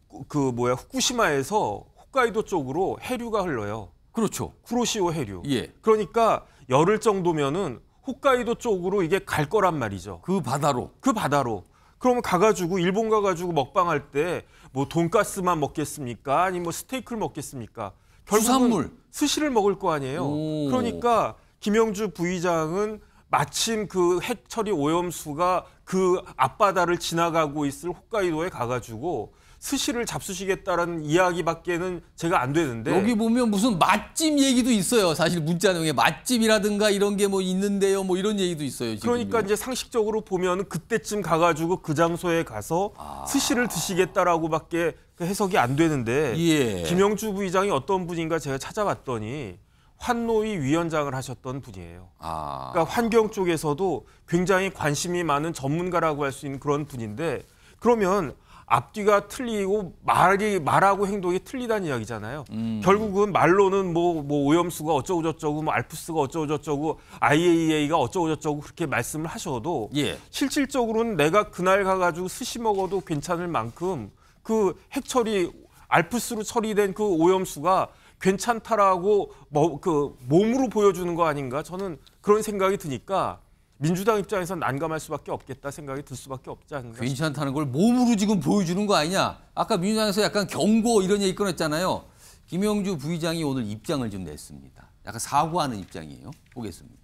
후쿠시마에서 홋카이도 쪽으로 해류가 흘러요. 그렇죠. 쿠로시오 해류. 예. 그러니까 열흘 정도면은 혹카이도 쪽으로 이게 갈 거란 말이죠. 그 바다로. 그 바다로. 그러면 가가지고 일본 가가지고 먹방할 때 뭐 돈가스만 먹겠습니까? 아니 뭐 스테이크를 먹겠습니까? 결국은 수산물. 스시를 먹을 거 아니에요. 오. 그러니까 김영주 부의장은 마침 그 핵 처리 오염수가 그 앞바다를 지나가고 있을 홋카이도에 가가지고 스시를 잡수시겠다라는 이야기밖에는 제가 안 되는데 여기 보면 무슨 맛집 얘기도 있어요. 사실 문자 내용에 맛집이라든가 이런 게 뭐 있는데요. 뭐 이런 얘기도 있어요. 지금. 그러니까 이제 상식적으로 보면 그때쯤 가가지고 그 장소에 가서 스시를 드시겠다라고밖에 그 해석이 안 되는데 예. 김영주 부의장이 어떤 분인가 제가 찾아봤더니 환노위 위원장을 하셨던 분이에요. 그러니까 환경 쪽에서도 굉장히 관심이 많은 전문가라고 할 수 있는 그런 분인데 그러면 앞뒤가 틀리고 말하고 행동이 틀리다는 이야기잖아요. 결국은 말로는 뭐 오염수가 어쩌고 저쩌고 뭐 알프스가 어쩌고 저쩌고 IAEA가 어쩌고 저쩌고 그렇게 말씀을 하셔도 예. 실질적으로는 내가 그날 가가지고 스시 먹어도 괜찮을 만큼 그 핵처리 알프스로 처리된 그 오염수가 괜찮다라고 그 몸으로 보여주는 거 아닌가 저는 그런 생각이 드니까 민주당 입장에서는 난감할 수밖에 없겠다 생각이 들 수밖에 없지 않는가. 괜찮다는 걸 몸으로 지금 보여주는 거 아니냐. 아까 민주당에서 약간 경고 이런 얘기 꺼냈잖아요. 김영주 부의장이 오늘 입장을 좀 냈습니다. 약간 사과하는 입장이에요. 보겠습니다.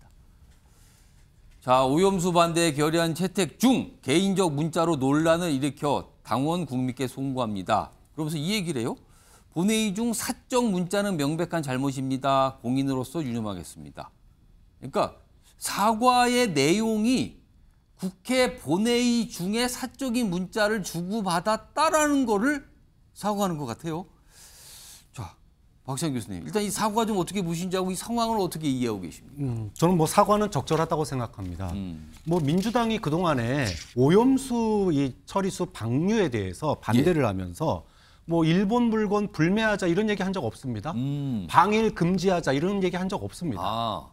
자, 오염수 반대에 결의안 채택 중 개인적 문자로 논란을 일으켜 당원 국민께 송구합니다. 그러면서 이 얘기를 해요. 본회의 중 사적 문자는 명백한 잘못입니다. 공인으로서 유념하겠습니다. 그러니까 사과의 내용이 국회 본회의 중에 사적인 문자를 주고받았다라는 거를 사과하는 것 같아요. 자, 박시영 교수님, 일단 이 사과 좀 어떻게 보시는지 하고 이 상황을 어떻게 이해하고 계십니까? 저는 뭐 사과는 적절하다고 생각합니다. 뭐 민주당이 그동안에 오염수 이 처리수 방류에 대해서 반대를 하면서 뭐 일본 물건 불매하자 이런 얘기 한 적 없습니다. 방일 금지하자 이런 얘기 한 적 없습니다.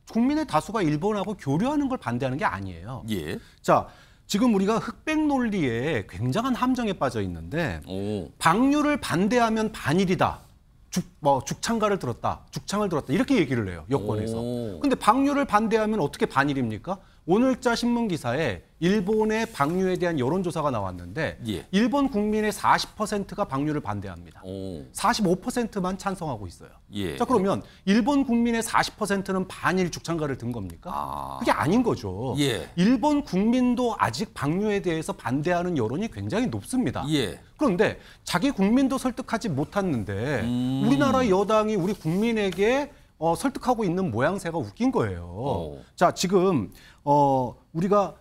국민의 다수가 일본하고 교류하는 걸 반대하는 게 아니에요. 예. 자, 지금 우리가 흑백 논리에 굉장한 함정에 빠져 있는데 방류를 반대하면 반일이다. 죽창을 들었다 이렇게 얘기를 해요. 여권에서. 근데 방류를 반대하면 어떻게 반일입니까? 오늘자 신문 기사에 일본의 방류에 대한 여론조사가 나왔는데 예. 일본 국민의 40%가 방류를 반대합니다. 45%만 찬성하고 있어요. 예. 자, 그러면 일본 국민의 40%는 반일 죽창가를 든 겁니까? 그게 아닌 거죠. 예. 일본 국민도 아직 방류에 대해서 반대하는 여론이 굉장히 높습니다. 예. 그런데 자기 국민도 설득하지 못했는데 우리나라 여당이 우리 국민에게 설득하고 있는 모양새가 웃긴 거예요. 자, 지금 우리가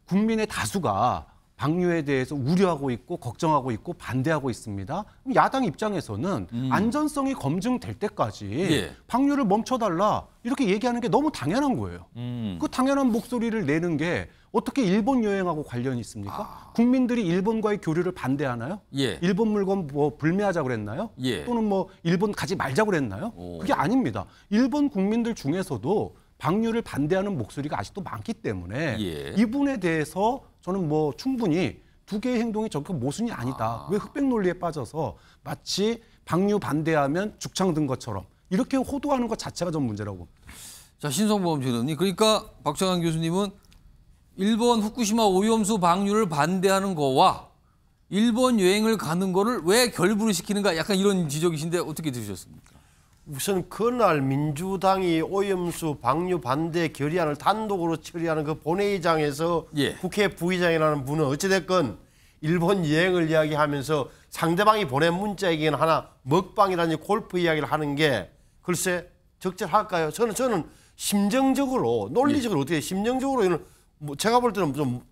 국민의 다수가 방류에 대해서 우려하고 있고 걱정하고 있고 반대하고 있습니다. 그럼 야당 입장에서는 안전성이 검증될 때까지 예. 방류를 멈춰달라 이렇게 얘기하는 게 너무 당연한 거예요. 그 당연한 목소리를 내는 게 어떻게 일본 여행하고 관련이 있습니까? 국민들이 일본과의 교류를 반대하나요? 예. 일본 물건 뭐 불매하자고 그랬나요? 예. 또는 뭐 일본 가지 말자고 그랬나요? 그게 아닙니다. 일본 국민들 중에서도 방류를 반대하는 목소리가 아직도 많기 때문에 예. 이분에 대해서 저는 뭐 충분히 두 개의 행동이 저렇게 모순이 아니다. 왜 흑백 논리에 빠져서 마치 방류 반대하면 죽창 든 것처럼 이렇게 호도하는 것 자체가 전 문제라고. 자, 신성범 최대님. 그러니까 박정환 교수님은 일본 후쿠시마 오염수 방류를 반대하는 거와 일본 여행을 가는 거를 왜 결부를 시키는가 약간 이런 지적이신데 어떻게 들으셨습니까? 우선 그날 민주당이 오염수 방류 반대 결의안을 단독으로 처리하는 그 본회의장에서 예. 국회 부의장이라는 분은 어찌됐건 일본 여행을 이야기하면서 상대방이 보낸 문자에게는 하나 먹방이라든지 골프 이야기를 하는 게 글쎄 적절할까요? 저는 심정적으로 논리적으로 어떻게 심정적으로 이런 뭐 제가 볼 때는 좀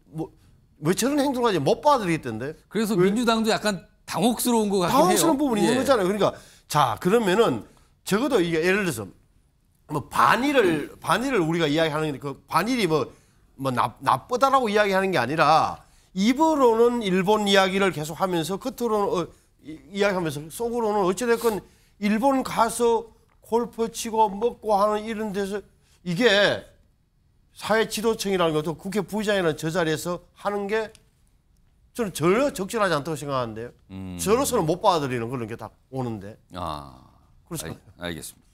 뭐 저런 행동까지 못 받아들이겠던데. 그래서 민주당도 약간 당혹스러운 것 같긴 해요. 당황스러운 부분이 있는 예. 거잖아요. 그러니까 자 그러면은 적어도 이게 예를 들어서 뭐 반일을 우리가 이야기하는 게 그 반일이 뭐 나쁘다라고 이야기하는 게 아니라 입으로는 일본 이야기를 계속하면서 겉으로는 이야기하면서 속으로는 어찌됐건 일본 가서 골프 치고 먹고 하는 이런 데서 이게 사회 지도층이라는 것도 국회 부의장이라는 저 자리에서 하는 게 저는 전혀 적절하지 않다고 생각하는데요. 저로서는 못 받아들이는 그런 게 다 오는데. 아, 그렇죠. 알겠습니다.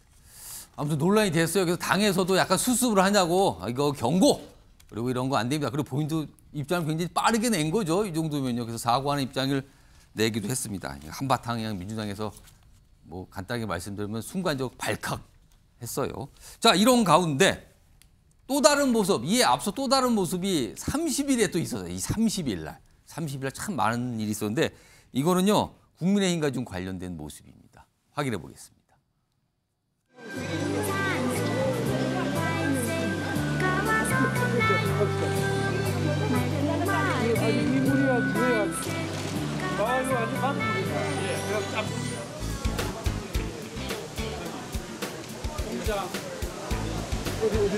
아무튼 논란이 됐어요. 그래서 당에서도 약간 수습을 하냐고 이거 경고 그리고 이런 거 안 됩니다. 그리고 본인도 입장을 굉장히 빠르게 낸 거죠. 이 정도면요. 그래서 사과하는 입장을 내기도 했습니다. 한바탕 그냥 민주당에서 뭐 간단하게 말씀드리면 순간적 발칵했어요. 자, 이런 가운데 또 다른 모습, 이에 앞서 또 다른 모습이 30일에 또 있었어요. 이 30일 날. 30일 날 참 많은 일이 있었는데 이거는요. 국민의힘과 좀 관련된 모습입니다. 확인해 보겠습니다.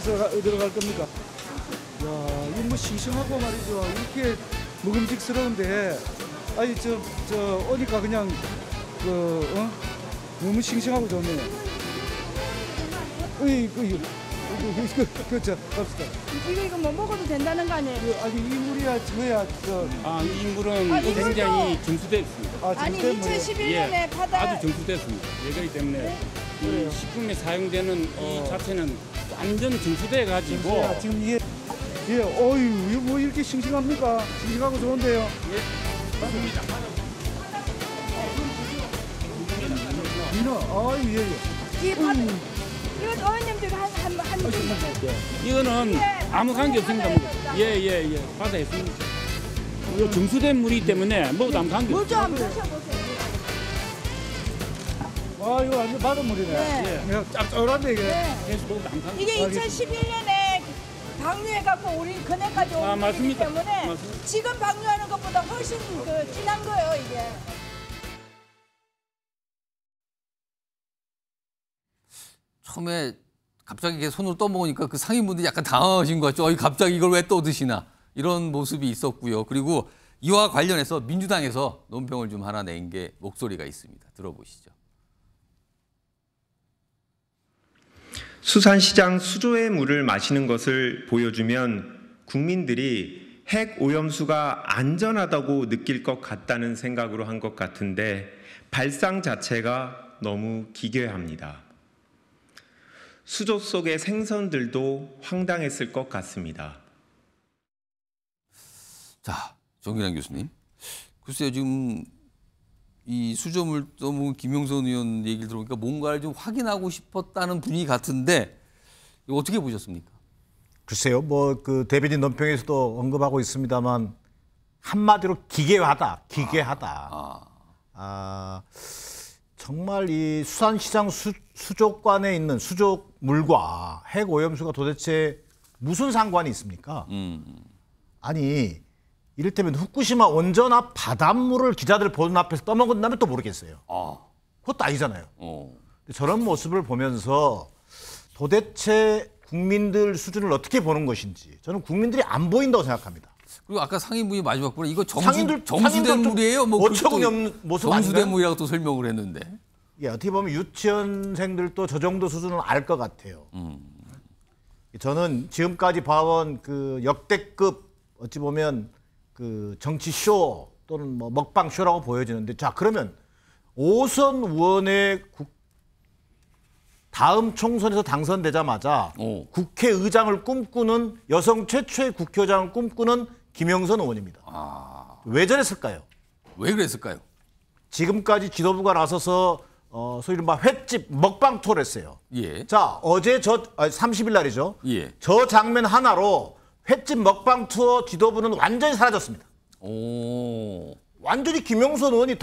어디로 갈 겁니까? 야, 이거 뭐 싱싱하고 말이죠. 이렇게 먹음직스러운데, 아니 저 오니까 그냥 너무 싱싱하고 좋네요. 그렇죠. 갑시다. 이거 뭐 먹어도 된다는 거 아니에요? 아니 이 물이야 저야 이 물은 굉장히 정수됐습니다. 아니 2011년에 바다 아주 정수됐습니다. 그렇기 때문에 이 식품에 사용되는 이 자체는 완전 정수돼 가지고 지금 이게 어유 이거 뭐 이렇게 싱싱합니까? 싱싱하고 좋은데요. 맞습니다. 민어, 아유 예. 이 바다 이거 어머님들 한 이거는 아무 관계 없습니다. 예. 바다에 있습니다. 이거 정수된 물이기 때문에 먹어도 아무 관계 없습니다. 물 좀 드셔보세요. 아 이거 완전 바닷물이네. 네. 짭짤한데 이게. 네. 계속 먹어도 아무 관계 이게 2011년에 방류해갖고 우리 그네까지 온 거기 맞습니다. 때문에 맞습니다. 지금 방류하는 것보다 훨씬 진한 거예요 이게. 처음에 갑자기 이렇게 손으로 떠먹으니까 그 상인분들이 약간 당황하신 것 같죠. 갑자기 이걸 왜 떠드시나 이런 모습이 있었고요. 그리고 이와 관련해서 민주당에서 논평을 좀 하나 낸 게 목소리가 있습니다. 들어보시죠. 수산시장 수조의 물을 마시는 것을 보여주면 국민들이 핵 오염수가 안전하다고 느낄 것 같다는 생각으로 한 것 같은데 발상 자체가 너무 기괴합니다. 수조 속의 생선들도 황당했을 것 같습니다. 자, 정기란 교수님. 글쎄요, 지금 이 수조물 떠먹은 김용선 의원 얘기를 들어보니까 뭔가를 좀 확인하고 싶었다는 분위기 같은데 이거 어떻게 보셨습니까? 글쎄요, 뭐 그 대변인 논평에서도 언급하고 있습니다만 한마디로 기괴하다. 정말 이 수산시장 수족관에 있는 수족물과 핵 오염수가 도대체 무슨 상관이 있습니까? 아니 이를테면 후쿠시마 원전 앞 바닷물을 기자들 보는 앞에서 떠먹은다면 또 모르겠어요. 그것도 아니잖아요. 저런 모습을 보면서 도대체 국민들 수준을 어떻게 보는 것인지 저는 국민들이 안 보인다고 생각합니다. 그리고 아까 상인분이 마지막 부분에 이거 상인들 정수된 물이에요? 뭐 어처구니 없는 모습 아닌가요? 정수된 물이라고 또 설명을 했는데. 예, 어떻게 보면 유치원생들도 저 정도 수준은 알 것 같아요. 저는 지금까지 봐온 그 역대급 어찌 보면 그 정치 쇼 또는 뭐 먹방 쇼라고 보여지는데 자 그러면 오선 의원의 다음 총선에서 당선되자마자 국회의장을 꿈꾸는 여성 최초의 국회의장을 꿈꾸는 김영선 의원입니다. 왜 저랬을까요? 왜 그랬을까요? 지금까지 지도부가 나서서 소위 이른바 횟집 먹방 투어를 했어요. 예. 자 어제 30일 날이죠. 예. 저 장면 하나로 횟집 먹방 투어 지도부는 완전히 사라졌습니다. 완전히 김영선 의원이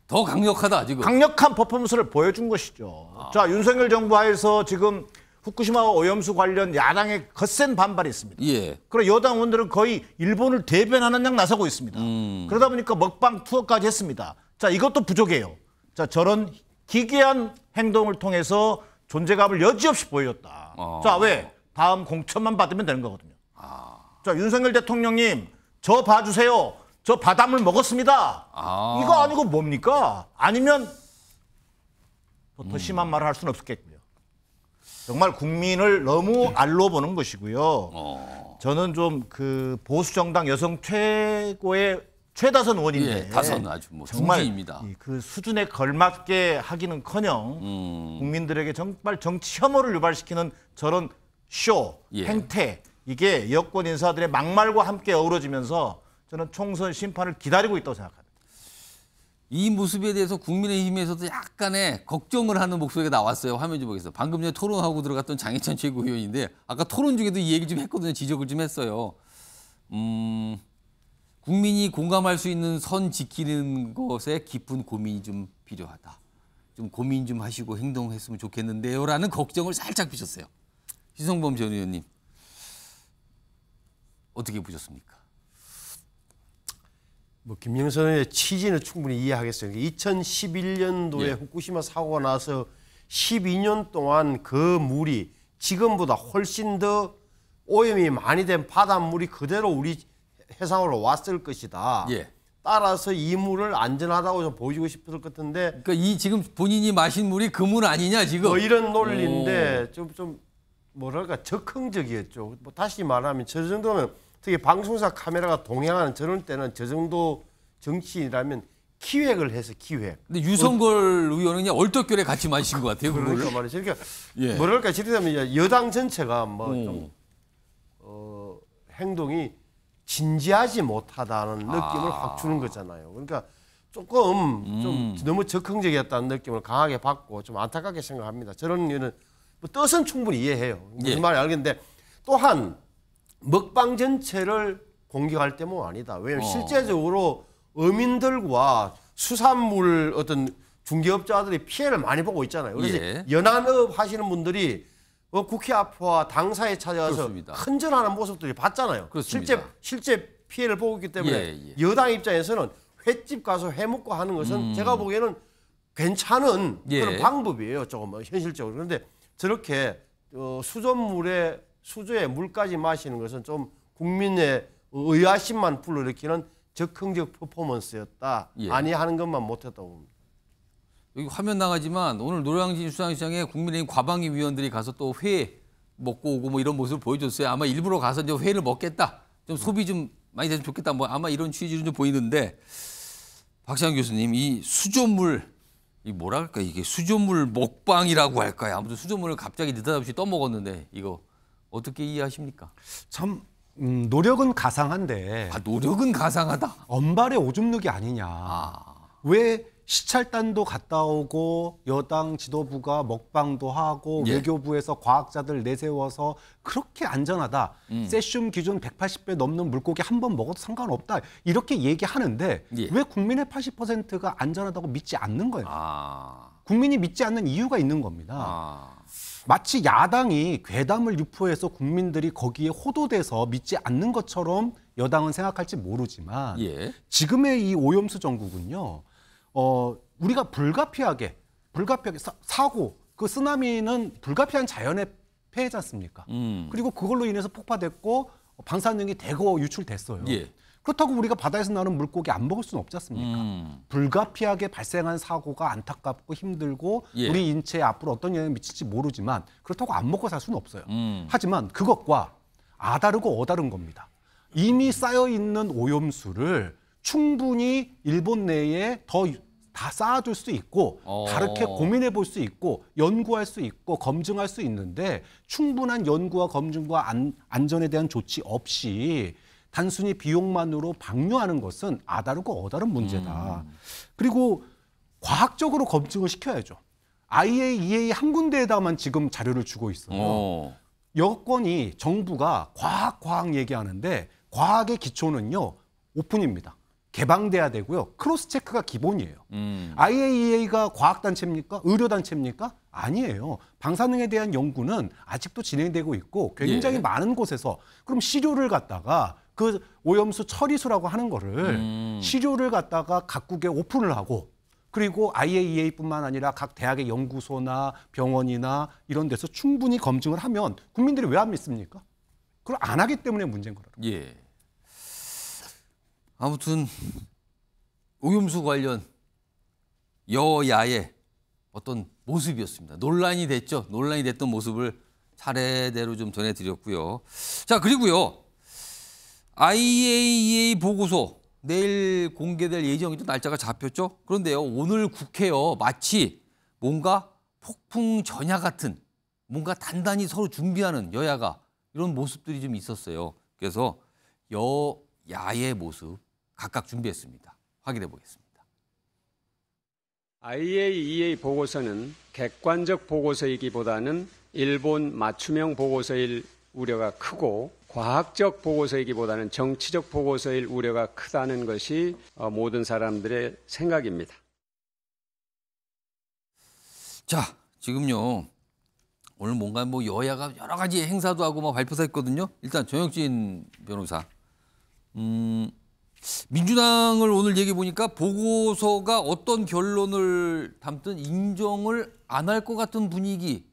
더 강력하다 지금. 강력한 퍼포먼스를 보여준 것이죠. 자 윤석열 정부 하에서 지금 후쿠시마 오염수 관련 야당의 거센 반발이 있습니다. 예. 그리고 여당 의원들은 거의 일본을 대변하는 양 나서고 있습니다. 그러다 보니까 먹방 투어까지 했습니다. 자 이것도 부족해요. 자 저런 기괴한 행동을 통해서 존재감을 여지없이 보여줬다. 자 왜? 다음 공천만 받으면 되는 거거든요. 자 윤석열 대통령님 저 봐주세요. 저 바닷물 먹었습니다. 이거 아니고 뭡니까? 아니면 더 심한 말을 할 수는 없겠고요. 정말 국민을 너무 알로 보는 것이고요. 저는 좀 그 보수 정당 여성 최고의 최다선 의원인데 예, 다선 아주 뭐 정말 중진입니다. 그 수준에 걸맞게 하기는커녕 국민들에게 정말 정치 혐오를 유발시키는 저런 쇼, 예. 행태 이게 여권 인사들의 막말과 함께 어우러지면서 저는 총선 심판을 기다리고 있다고 생각합니다. 이 모습에 대해서 국민의힘에서도 약간의 걱정을 하는 목소리가 나왔어요. 화면 좀 보겠습니다. 방금 전에 토론하고 들어갔던 장해찬 최고위원인데 아까 토론 중에도 이 얘기 좀 했거든요. 지적을 좀 했어요. 국민이 공감할 수 있는 선 지키는 것에 깊은 고민이 좀 필요하다. 좀 고민 좀 하시고 행동했으면 좋겠는데요. 라는 걱정을 살짝 비쳤어요. 신성범 전 의원님. 어떻게 보셨습니까? 뭐 김영선 의원의 취지는 충분히 이해하겠어요. 2011년도에 예. 후쿠시마 사고가 나서 12년 동안 그 물이 지금보다 훨씬 더 오염이 많이 된 바닷물이 그대로 우리 해상으로 왔을 것이다. 예. 따라서 이 물을 안전하다고 좀 보여주고 싶을 것 같은데. 그러니까 이 지금 본인이 마신 물이 그 물 아니냐 지금? 뭐 이런 논리인데 좀 뭐랄까 적흥적이었죠. 뭐 다시 말하면 저 정도면 특히 방송사 카메라가 동행하는 저런 때는 저 정도 정치인이라면 기획을 해서 기획. 근데 유성걸 의원은 그냥 얼떨결에 같이 마신 것 같아요. 그러니까 그걸. 말이죠. 그러니까 예. 뭐랄까 지금 여당 전체가 뭐 좀 행동이 진지하지 못하다는 느낌을 확 주는 거잖아요. 그러니까 조금 좀 너무 적극적이었다는 느낌을 강하게 받고 좀 안타깝게 생각합니다. 저런 일은 뭐 뜻은 충분히 이해해요. 무슨 예. 말인지 알겠는데 또한 먹방 전체를 공격할 때는 아니다. 왜냐하면 실제적으로 어민들과 수산물 어떤 중개업자들이 피해를 많이 보고 있잖아요. 그래서 예. 연안업 하시는 분들이 국회 앞과 당사에 찾아가서 그렇습니다. 큰절하는 모습들이 봤잖아요. 그렇습니다. 실제 피해를 보고 있기 때문에 예. 여당 입장에서는 횟집 가서 회 먹고 하는 것은 제가 보기에는 괜찮은 예. 그런 방법이에요. 조금 현실적으로. 그런데 저렇게 수조의 물까지 마시는 것은 좀 국민의 의아심만 불러일으키는 적극적 퍼포먼스였다. 예. 아니하는 것만 못했다고 봅니다. 여기 화면 나가지만 오늘 노량진 수산시장에 국민의힘 과방위 위원들이 가서 또 회 먹고 오고 뭐 이런 모습을 보여줬어요. 아마 일부러 가서 이제 회를 먹겠다. 좀 소비 좀 많이 됐으면 좋겠다. 뭐 아마 이런 취지로 좀 보이는데 박시환 교수님 이 수조물 이 뭐랄까 이게 수조물 먹방이라고 할까요? 아무튼 수조물을 갑자기 느닷없이 떠먹었는데 이거 어떻게 이해하십니까? 참 노력은 가상한데 노력은 가상하다. 언발의 오줌 누기 아니냐. 왜 시찰단도 갔다 오고 여당 지도부가 먹방도 하고 예. 외교부에서 과학자들 내세워서 그렇게 안전하다. 세슘 기준 180배 넘는 물고기 한 번 먹어도 상관없다. 이렇게 얘기하는데 예. 왜 국민의 80%가 안전하다고 믿지 않는 거예요. 국민이 믿지 않는 이유가 있는 겁니다. 마치 야당이 괴담을 유포해서 국민들이 거기에 호도돼서 믿지 않는 것처럼 여당은 생각할지 모르지만 예. 지금의 이 오염수 정국은요. 우리가 불가피하게 사고 그 쓰나미는 불가피한 자연의 폐해지 않습니까? 그리고 그걸로 인해서 폭파됐고 방사능이 대거 유출됐어요. 예. 그렇다고 우리가 바다에서 나는 물고기 안 먹을 수는 없지 않습니까? 불가피하게 발생한 사고가 안타깝고 힘들고 예. 우리 인체에 앞으로 어떤 영향을 미칠지 모르지만 그렇다고 안 먹고 살 수는 없어요. 하지만 그것과 아다르고 어다른 겁니다. 이미 쌓여있는 오염수를 충분히 일본 내에 다 쌓아둘 수 있고 다르게 고민해 볼 수 있고 연구할 수 있고 검증할 수 있는데 충분한 연구와 검증과 안전에 대한 조치 없이 단순히 비용만으로 방류하는 것은 아다르고 어다른 문제다. 그리고 과학적으로 검증을 시켜야죠. IAEA 한 군데에다만 지금 자료를 주고 있어요. 여권이 정부가 과학 얘기하는데 과학의 기초는요. 오픈입니다. 개방돼야 되고요. 크로스 체크가 기본이에요. IAEA가 과학단체입니까? 의료단체입니까? 아니에요. 방사능에 대한 연구는 아직도 진행되고 있고 굉장히 예. 많은 곳에서 그럼 시료를 갖다가 그 오염수 처리수라고 하는 거를 시료를 갖다가 각국에 오픈을 하고 그리고 IAEA뿐만 아니라 각 대학의 연구소나 병원이나 이런 데서 충분히 검증을 하면 국민들이 왜 안 믿습니까? 그걸 안 하기 때문에 문제인 거라고. 예. 아무튼 오염수 관련 여야의 어떤 모습이었습니다. 논란이 됐죠. 논란이 됐던 모습을 차례대로 좀 전해드렸고요. 자, 그리고요. IAEA 보고서 내일 공개될 예정이던 날짜가 잡혔죠. 그런데요, 오늘 국회요 마치 뭔가 폭풍 전야 같은 뭔가 단단히 서로 준비하는 여야가 이런 모습들이 좀 있었어요. 그래서 여야의 모습 각각 준비했습니다. 확인해 보겠습니다. IAEA 보고서는 객관적 보고서이기보다는 일본 맞춤형 보고서일 우려가 크고 과학적 보고서이기보다는 정치적 보고서일 우려가 크다는 것이 모든 사람들의 생각입니다. 자, 지금요. 오늘 뭔가 뭐 여야가 여러 가지 행사도 하고 막 발표도 했거든요. 일단 정혁진 변호사. 민주당을 오늘 얘기 보니까 보고서가 어떤 결론을 담든 인정을 안 할 것 같은 분위기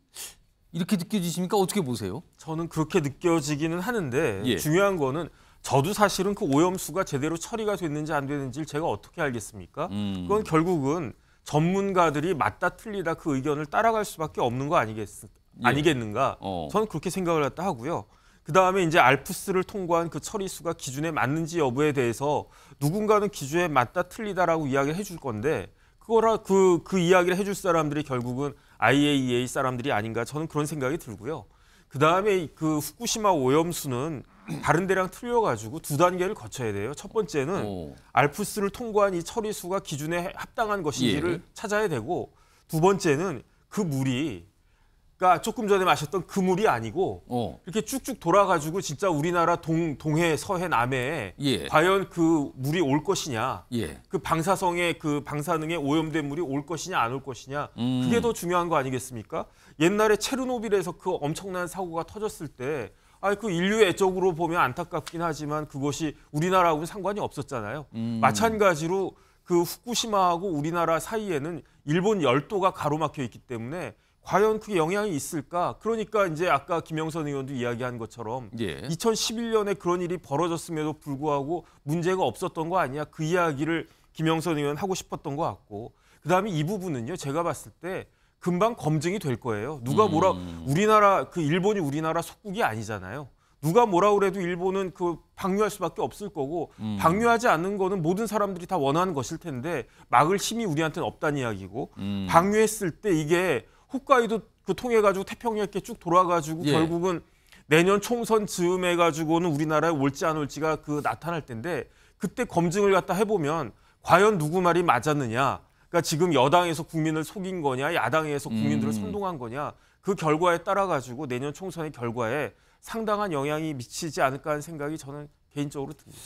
이렇게 느껴지십니까? 어떻게 보세요? 저는 그렇게 느껴지기는 하는데 예. 중요한 거는 저도 사실은 그 오염수가 제대로 처리가 됐는지 안 됐는지를 제가 어떻게 알겠습니까? 그건 결국은 전문가들이 맞다 틀리다 그 의견을 따라갈 수밖에 없는 거 아니겠는가? 저는 그렇게 생각을 했다 하고요. 그다음에 이제 알프스를 통과한 그 처리수가 기준에 맞는지 여부에 대해서 누군가는 기준에 맞다 틀리다라고 이야기를 해줄 건데 그 이야기를 해줄 사람들이 결국은 IAEA 사람들이 아닌가 저는 그런 생각이 들고요. 그다음에 그 후쿠시마 오염수는 다른 데랑 틀려가지고 두 단계를 거쳐야 돼요. 첫 번째는 알프스를 통과한 이 처리수가 기준에 합당한 것인지를 찾아야 되고 두 번째는 그 물이 그러니까 조금 전에 마셨던 그 물이 아니고 이렇게 쭉쭉 돌아가지고 진짜 우리나라 동해, 서해, 남해에 과연 그 물이 올 것이냐, 그 방사성의 그 방사능에 오염된 물이 올 것이냐 안 올 것이냐, 그게 더 중요한 거 아니겠습니까? 옛날에 체르노빌에서 그 엄청난 사고가 터졌을 때, 그 인류의 애적으로 보면 안타깝긴 하지만 그것이 우리나라하고는 상관이 없었잖아요. 마찬가지로 그 후쿠시마하고 우리나라 사이에는 일본 열도가 가로막혀 있기 때문에. 과연 그게 영향이 있을까? 그러니까 이제 아까 김영선 의원도 이야기한 것처럼 2011년에 그런 일이 벌어졌음에도 불구하고 문제가 없었던 거 아니야? 그 이야기를 김영선 의원 하고 싶었던 것 같고 그다음에 이 부분은요. 제가 봤을 때 금방 검증이 될 거예요. 누가 뭐라 우리나라 그 일본이 우리나라 속국이 아니잖아요. 누가 뭐라 그래도 일본은 그 방류할 수밖에 없을 거고 방류하지 않는 거는 모든 사람들이 다 원하는 것일 텐데 막을 힘이 우리한테는 없다는 이야기고 방류했을 때 이게 홋카이도 그 통해 가지고 태평양 이렇게 쭉 돌아가지고 결국은 내년 총선 즈음해 가지고는 우리나라에 올지 안 올지가 그 나타날 텐데 그때 검증을 갖다 해보면 과연 누구 말이 맞았느냐? 그러니까 지금 여당에서 국민을 속인 거냐, 야당에서 국민들을 선동한 거냐? 그 결과에 따라 가지고 내년 총선의 결과에 상당한 영향이 미치지 않을까 하는 생각이 저는 개인적으로 듭니다.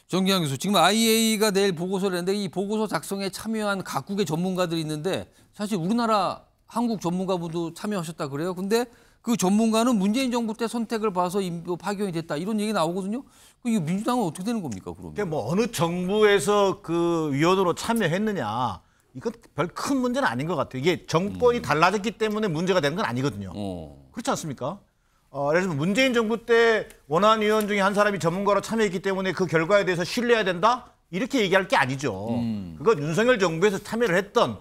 정기환 교수, 지금 IAEA가 내일 보고서를 냈는데 이 보고서 작성에 참여한 각국의 전문가들이 있는데 사실 우리나라 한국 전문가분도 참여하셨다 그래요. 근데 그 전문가는 문재인 정부 때 선택을 봐서 파견이 됐다 이런 얘기 나오거든요. 이 민주당은 어떻게 되는 겁니까 그러면? 그러니까 뭐 어느 정부에서 그 위원으로 참여했느냐 이건 별 큰 문제는 아닌 것 같아요. 이게 정권이 달라졌기 때문에 문제가 되는 건 아니거든요. 그렇지 않습니까? 예를 들면 문재인 정부 때 원안위원 중에 한 사람이 전문가로 참여했기 때문에 그 결과에 대해서 신뢰해야 된다 이렇게 얘기할 게 아니죠. 그건 윤석열 정부에서 참여를 했던.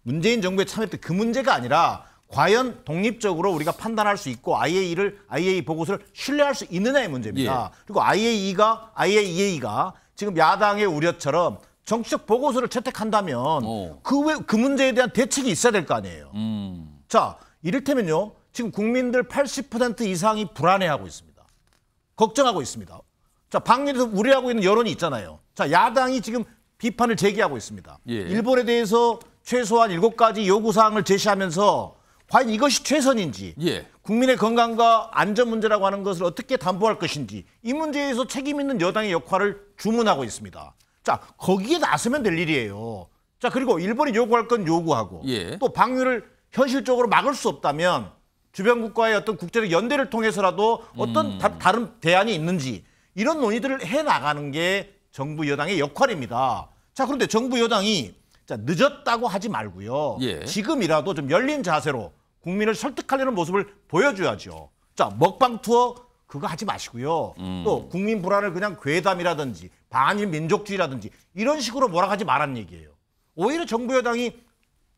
문재인 정부에 참여했던 그 문제가 아니라 과연 독립적으로 우리가 판단할 수 있고 IAEA 보고서를 신뢰할 수 있느냐의 문제입니다. 그리고 IAEA가 지금 야당의 우려처럼 정치적 보고서를 채택한다면 그 문제에 대한 대책이 있어야 될 거 아니에요. 자, 이를테면요. 지금 국민들 80% 이상이 불안해하고 있습니다. 걱정하고 있습니다. 자, 방역에서 우려하고 있는 여론이 있잖아요. 자, 야당이 지금 비판을 제기하고 있습니다. 일본에 대해서 최소한 7가지 요구사항을 제시하면서 과연 이것이 최선인지 국민의 건강과 안전 문제라고 하는 것을 어떻게 담보할 것인지 이 문제에서 책임 있는 여당의 역할을 주문하고 있습니다. 자, 거기에 나서면 될 일이에요. 자, 그리고 일본이 요구할 건 요구하고 또 방류를 현실적으로 막을 수 없다면 주변 국가의 어떤 국제적 연대를 통해서라도 어떤 다른 대안이 있는지 이런 논의들을 해나가는 게 정부 여당의 역할입니다. 자, 그런데 정부 여당이 늦었다고 하지 말고요. 지금이라도 좀 열린 자세로 국민을 설득하려는 모습을 보여줘야죠. 자, 먹방 투어 그거 하지 마시고요. 또 국민 불안을 그냥 괴담이라든지 반일 민족주의라든지 이런 식으로 몰아가지 말라는 얘기예요. 오히려 정부 여당이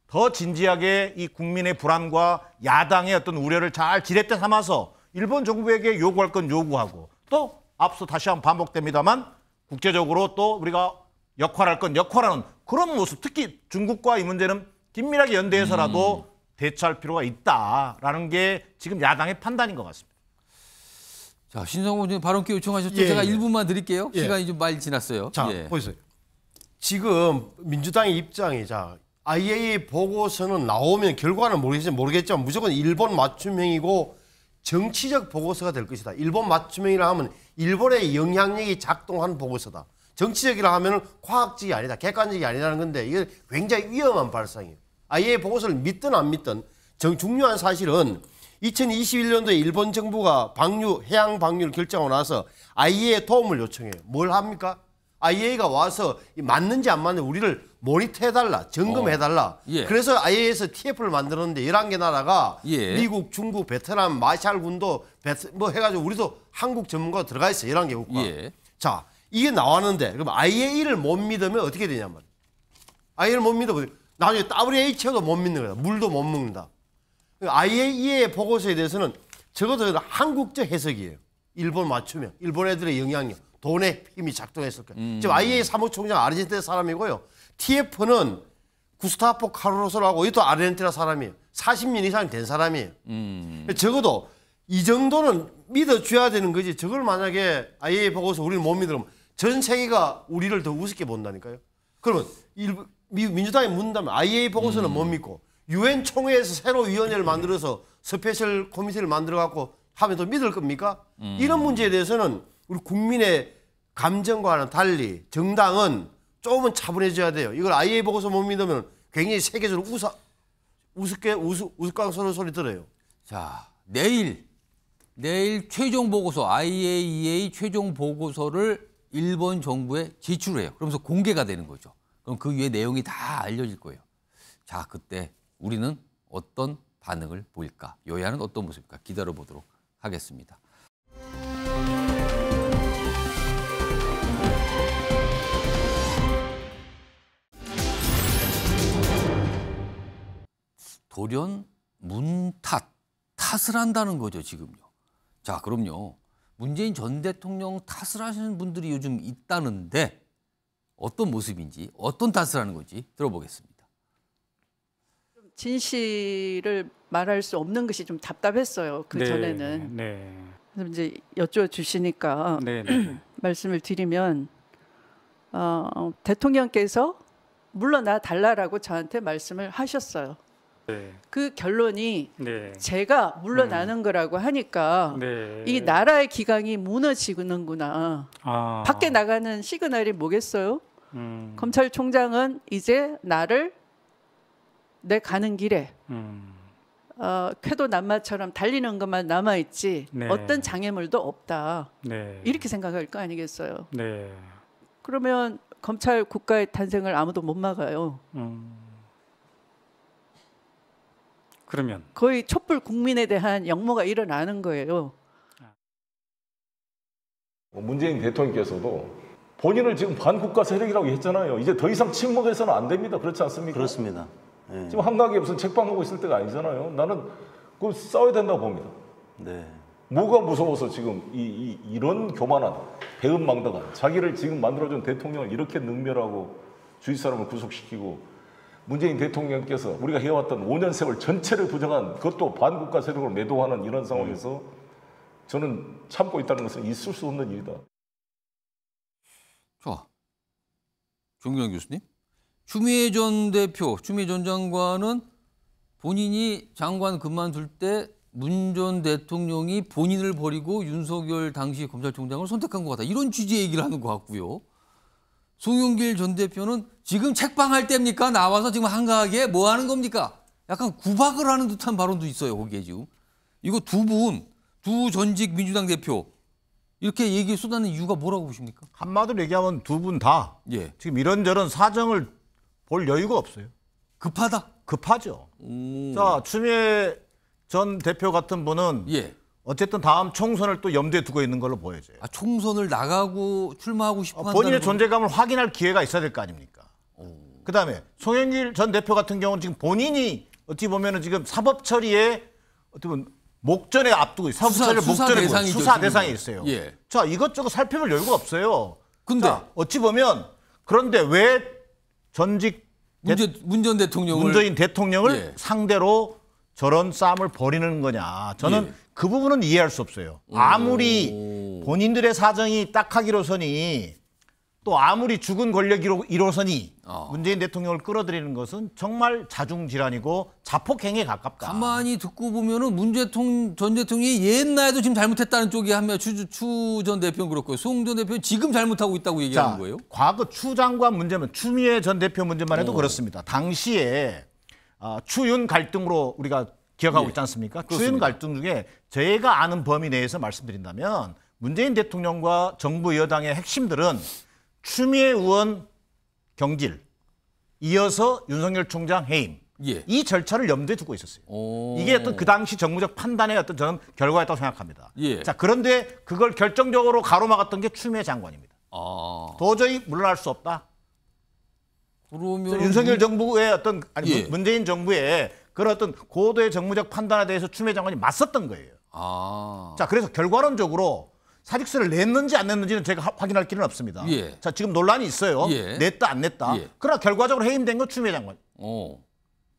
더 진지하게 이 국민의 불안과 야당의 어떤 우려를 잘 지렛대 삼아서 일본 정부에게 요구할 건 요구하고 또 앞서 다시 한번 반복됩니다만 국제적으로 또 우리가 역할할 건 역할하는 그런 모습, 특히 중국과 이 문제는 긴밀하게 연대해서라도 대처할 필요가 있다라는 게 지금 야당의 판단인 것 같습니다. 자, 신성호 의원님 발언기 요청하셨죠? 예, 제가 예. 1분만 드릴게요. 예. 시간이 좀 많이 지났어요. 자, 예. 보세요. 지금 민주당의 입장이 자 IAEA 보고서는 나오면 결과는 모르겠지만 무조건 일본 맞춤형이고 정치적 보고서가 될 것이다. 일본 맞춤형이라 하면 일본의 영향력이 작동한 보고서다. 정치적이라 하면 과학적이 아니다. 객관적이 아니라는 건데 이게 굉장히 위험한 발상이에요. IAEA 보고서를 믿든 안 믿든 중요한 사실은 2021년도에 일본 정부가 해양 방류를 결정하고 나서 IAEA 도움을 요청해요. 뭘 합니까? IAEA가 와서 맞는지 안 맞는지 우리를 모니터해달라, 점검해달라. 예. 그래서 IAEA에서 TF를 만들었는데 11개 나라가 예. 미국, 중국, 베트남, 마샬군도 뭐 해가지고 우리도 한국 전문가가 들어가 있어요. 11개 국가. 예. 자, 이게 나왔는데 그럼 IAEA를 못 믿으면 어떻게 되냔 말이에요. IAEA를 못 믿으면 나중에 WHO도 못 믿는 거다. 물도 못 먹는다. IAEA 보고서에 대해서는 적어도 한국적 해석이에요. 일본 맞추면 일본 애들의 영향력, 돈의 힘이 작동했을 거예요. 지금 IAEA 사무총장 아르헨티나 사람이고요. TF는 구스타포 카르로스라고 이것도 아르헨티나 사람이에요. 40년 이상 된 사람이에요. 적어도 이 정도는 믿어줘야 되는 거지. 저걸 만약에 IAEA 보고서 우리를 못 믿으면 전 세계가 우리를 더 우습게 본다니까요. 그러면 민주당이 묻는다면 IAEA 보고서는 못 믿고 UN 총회에서 새로 위원회를 만들어서 스페셜 코미티를 만들어갖고 하면 더 믿을 겁니까? 이런 문제에 대해서는 우리 국민의 감정과는 달리 정당은 조금은 차분해져야 돼요. 이걸 IAEA 보고서 못 믿으면 굉장히 세계적으로 우스꽝스러운 소리 들어요. 자, 내일 최종 보고서 IAEA 최종 보고서를 일본 정부에 제출해요. 그러면서 공개가 되는 거죠. 그럼 그 위에 내용이 다 알려질 거예요. 자, 그때 우리는 어떤 반응을 보일까? 여야는 어떤 모습일까? 기다려 보도록 하겠습니다. 돌연 탓을 한다는 거죠, 지금요. 자, 그럼요. 문재인 전 대통령 탓을 하시는 분들이 요즘 있다는데 어떤 모습인지, 어떤 탓을 하는 건지 들어보겠습니다. 진실을 말할 수 없는 것이 좀 답답했어요. 그 전에는. 그래서 이제 여쭤주시니까 말씀을 드리면 대통령께서 물러나 달라라고 저한테 말씀을 하셨어요. 그 결론이 제가 물러나는 거라고 하니까 이 나라의 기강이 무너지는구나. 밖에 나가는 시그널이 뭐겠어요? 검찰총장은 이제 나를 내 가는 길에 쾌도 남마처럼 달리는 것만 남아있지 어떤 장애물도 없다. 이렇게 생각할 거 아니겠어요? 그러면 검찰 국가의 탄생을 아무도 못 막아요. 그러면 거의 촛불 국민에 대한 역모가 일어나는 거예요. 문재인 대통령께서도 본인을 지금 반국가 세력이라고 했잖아요. 이제 더 이상 침묵해서는 안 됩니다. 그렇지 않습니까? 그렇습니다. 지금 한강에 무슨 책방하고 있을 때가 아니잖아요. 나는 그거 싸워야 된다고 봅니다. 뭐가 무서워서 지금 이런 교만한 배은망덕한 자기를 지금 만들어준 대통령을 이렇게 능멸하고 주위 사람을 구속시키고 문재인 대통령께서 우리가 해왔던 5년 세월 전체를 부정한 그것도 반국가 세력으로 매도하는 이런 상황에서 저는 참고 있다는 것은 있을 수 없는 일이다. 좋아. 정경환 교수님. 추미애 전 대표, 추미애 전 장관은 본인이 장관 그만둘 때 문 전 대통령이 본인을 버리고 윤석열 당시 검찰총장을 선택한 것 같다. 이런 취지의 얘기를 하는 것 같고요. 송영길 전 대표는 지금 책방할 때입니까? 나와서 지금 한가하게 뭐 하는 겁니까? 약간 구박을 하는 듯한 발언도 있어요. 거기에 지금. 이거 두 전직 민주당 대표 이렇게 얘기 쏟아낸 이유가 뭐라고 보십니까? 한마디로 얘기하면 두 분 다 지금 이런저런 사정을 볼 여유가 없어요. 급하다? 급하죠. 자, 추미애 전 대표 같은 분은 어쨌든 다음 총선을 또 염두에 두고 있는 걸로 보여져요. 총선을 나가고 출마하고 싶어 한다는 본인의 존재감을 확인할 기회가 있어야 될 거 아닙니까? 그다음에 송영길 전 대표 같은 경우는 지금 본인이 어찌 보면은 지금 사법 처리에 어떻게 보면 목전에 앞두고 있어요. 사법 처리를 목전에 수사 대상이 있어요. 자, 이것저것 살펴볼 여유가 없어요. 근데 자, 어찌 보면 그런데 왜 전직 문 전 대통령을 문재인 대통령을 예. 상대로 저런 싸움을 벌이는 거냐. 저는 예. 그 부분은 이해할 수 없어요. 아무리 본인들의 사정이 딱하기로서니 또 아무리 죽은 권력 1호선이 문재인 대통령을 끌어들이는 것은 정말 자중질환이고 자폭행위에 가깝다. 가만히 듣고 보면은 전 대통령이 옛날에도 지금 잘못했다는 쪽이 한면 추 전 대표는 그렇고요. 송 전 대표는 지금 잘못하고 있다고 얘기하는 거예요. 과거 추 장관 문제면 추미애 전 대표 문제만 해도 그렇습니다. 당시에 추윤 갈등으로 우리가 기억하고 있지 않습니까? 그렇습니다. 추윤 갈등 중에 저희가 아는 범위 내에서 말씀드린다면 문재인 대통령과 정부 여당의 핵심들은 추미애 의원 경질, 이어서 윤석열 총장 해임. 예. 이 절차를 염두에 두고 있었어요. 이게 어떤 그 당시 정무적 판단의 어떤 저는 결과였다고 생각합니다. 예. 자, 그런데 그걸 결정적으로 가로막았던 게 추미애 장관입니다. 도저히 물러날 수 없다. 그러면 윤석열 정부의 어떤 예. 문재인 정부의 그런 어떤 고도의 정무적 판단에 대해서 추미애 장관이 맞섰던 거예요. 자, 그래서 결과론적으로 사직서를 냈는지 안 냈는지는 제가 확인할 길은 없습니다. 예. 자, 지금 논란이 있어요. 예. 냈다 안 냈다. 예. 그러나 결과적으로 해임된 건 추미애 장관.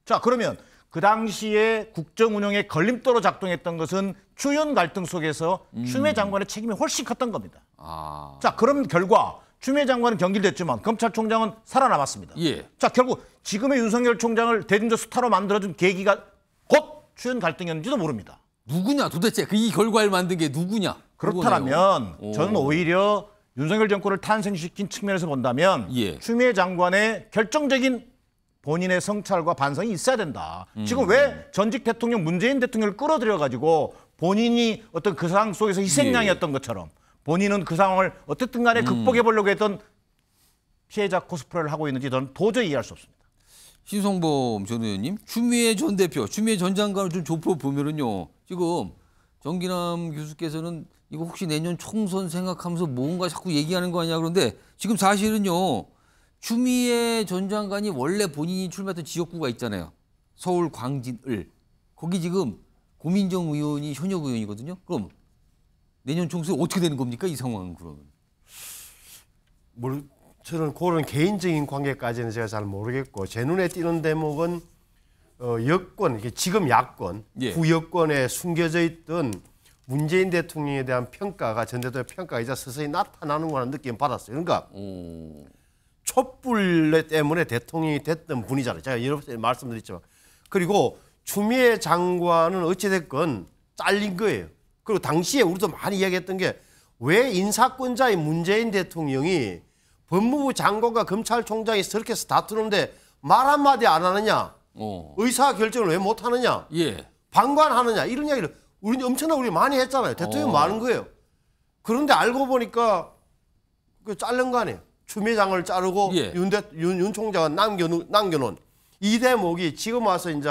자, 그러면 그 당시에 국정 운영에 걸림돌로 작동했던 것은 추윤 갈등 속에서 추미애 장관의 책임이 훨씬 컸던 겁니다. 자, 그런 결과 추미애 장관은 경질됐지만 검찰총장은 살아남았습니다. 예. 자, 결국 지금의 윤석열 총장을 대중적 스타로 만들어준 계기가 곧 추윤 갈등이었는지도 모릅니다. 누구냐 도대체 이 결과를 만든 게 누구냐? 그렇다면 저는 오히려 윤석열 정권을 탄생시킨 측면에서 본다면 예. 추미애 장관의 결정적인 본인의 성찰과 반성이 있어야 된다. 지금 왜 전직 대통령 문재인 대통령을 끌어들여가지고 본인이 어떤 그 상황 속에서 희생양이었던 것처럼 본인은 그 상황을 어쨌든 간에 극복해보려고 했던 피해자 코스프레를 하고 있는지 저는 도저히 이해할 수 없습니다. 신성범 전 의원님, 추미애 전 대표, 추미애 전 장관을 좀 좁혀 보면은요. 지금 정기남 교수께서는 이거 혹시 내년 총선 생각하면서 뭔가 자꾸 얘기하는 거 아니야 그런데 지금 사실은요. 추미애 전 장관이 원래 본인이 출마했던 지역구가 있잖아요. 서울 광진을. 거기 지금 고민정 의원이 현역 의원이거든요. 그럼 내년 총선에 어떻게 되는 겁니까? 이 상황은 그러면. 저는 그런 개인적인 관계까지는 제가 잘 모르겠고 제 눈에 띄는 대목은 여권, 지금 야권, 예. 구여권에 숨겨져 있던 문재인 대통령에 대한 평가가 전 대통령의 평가가 이제 서서히 나타나는구나 느낌 받았어요. 그러니까 촛불 때문에 대통령이 됐던 분이잖아요. 제가 여러 번 말씀드렸지만. 그리고 추미애 장관은 어찌됐건 잘린 거예요. 그리고 당시에 우리도 많이 이야기했던 게 왜 인사권자인 문재인 대통령이 법무부 장관과 검찰총장이 저렇게 다투는데 말 한마디 안 하느냐. 의사결정을 왜 못하느냐. 예. 방관하느냐. 이런 이야기를 우리 많이 했잖아요. 대통령 많은 거예요. 그런데 알고 보니까 그 자른 거 아니에요. 추미애 장관을 자르고 예. 윤 총장은 남겨놓은 이 대목이 지금 와서 이제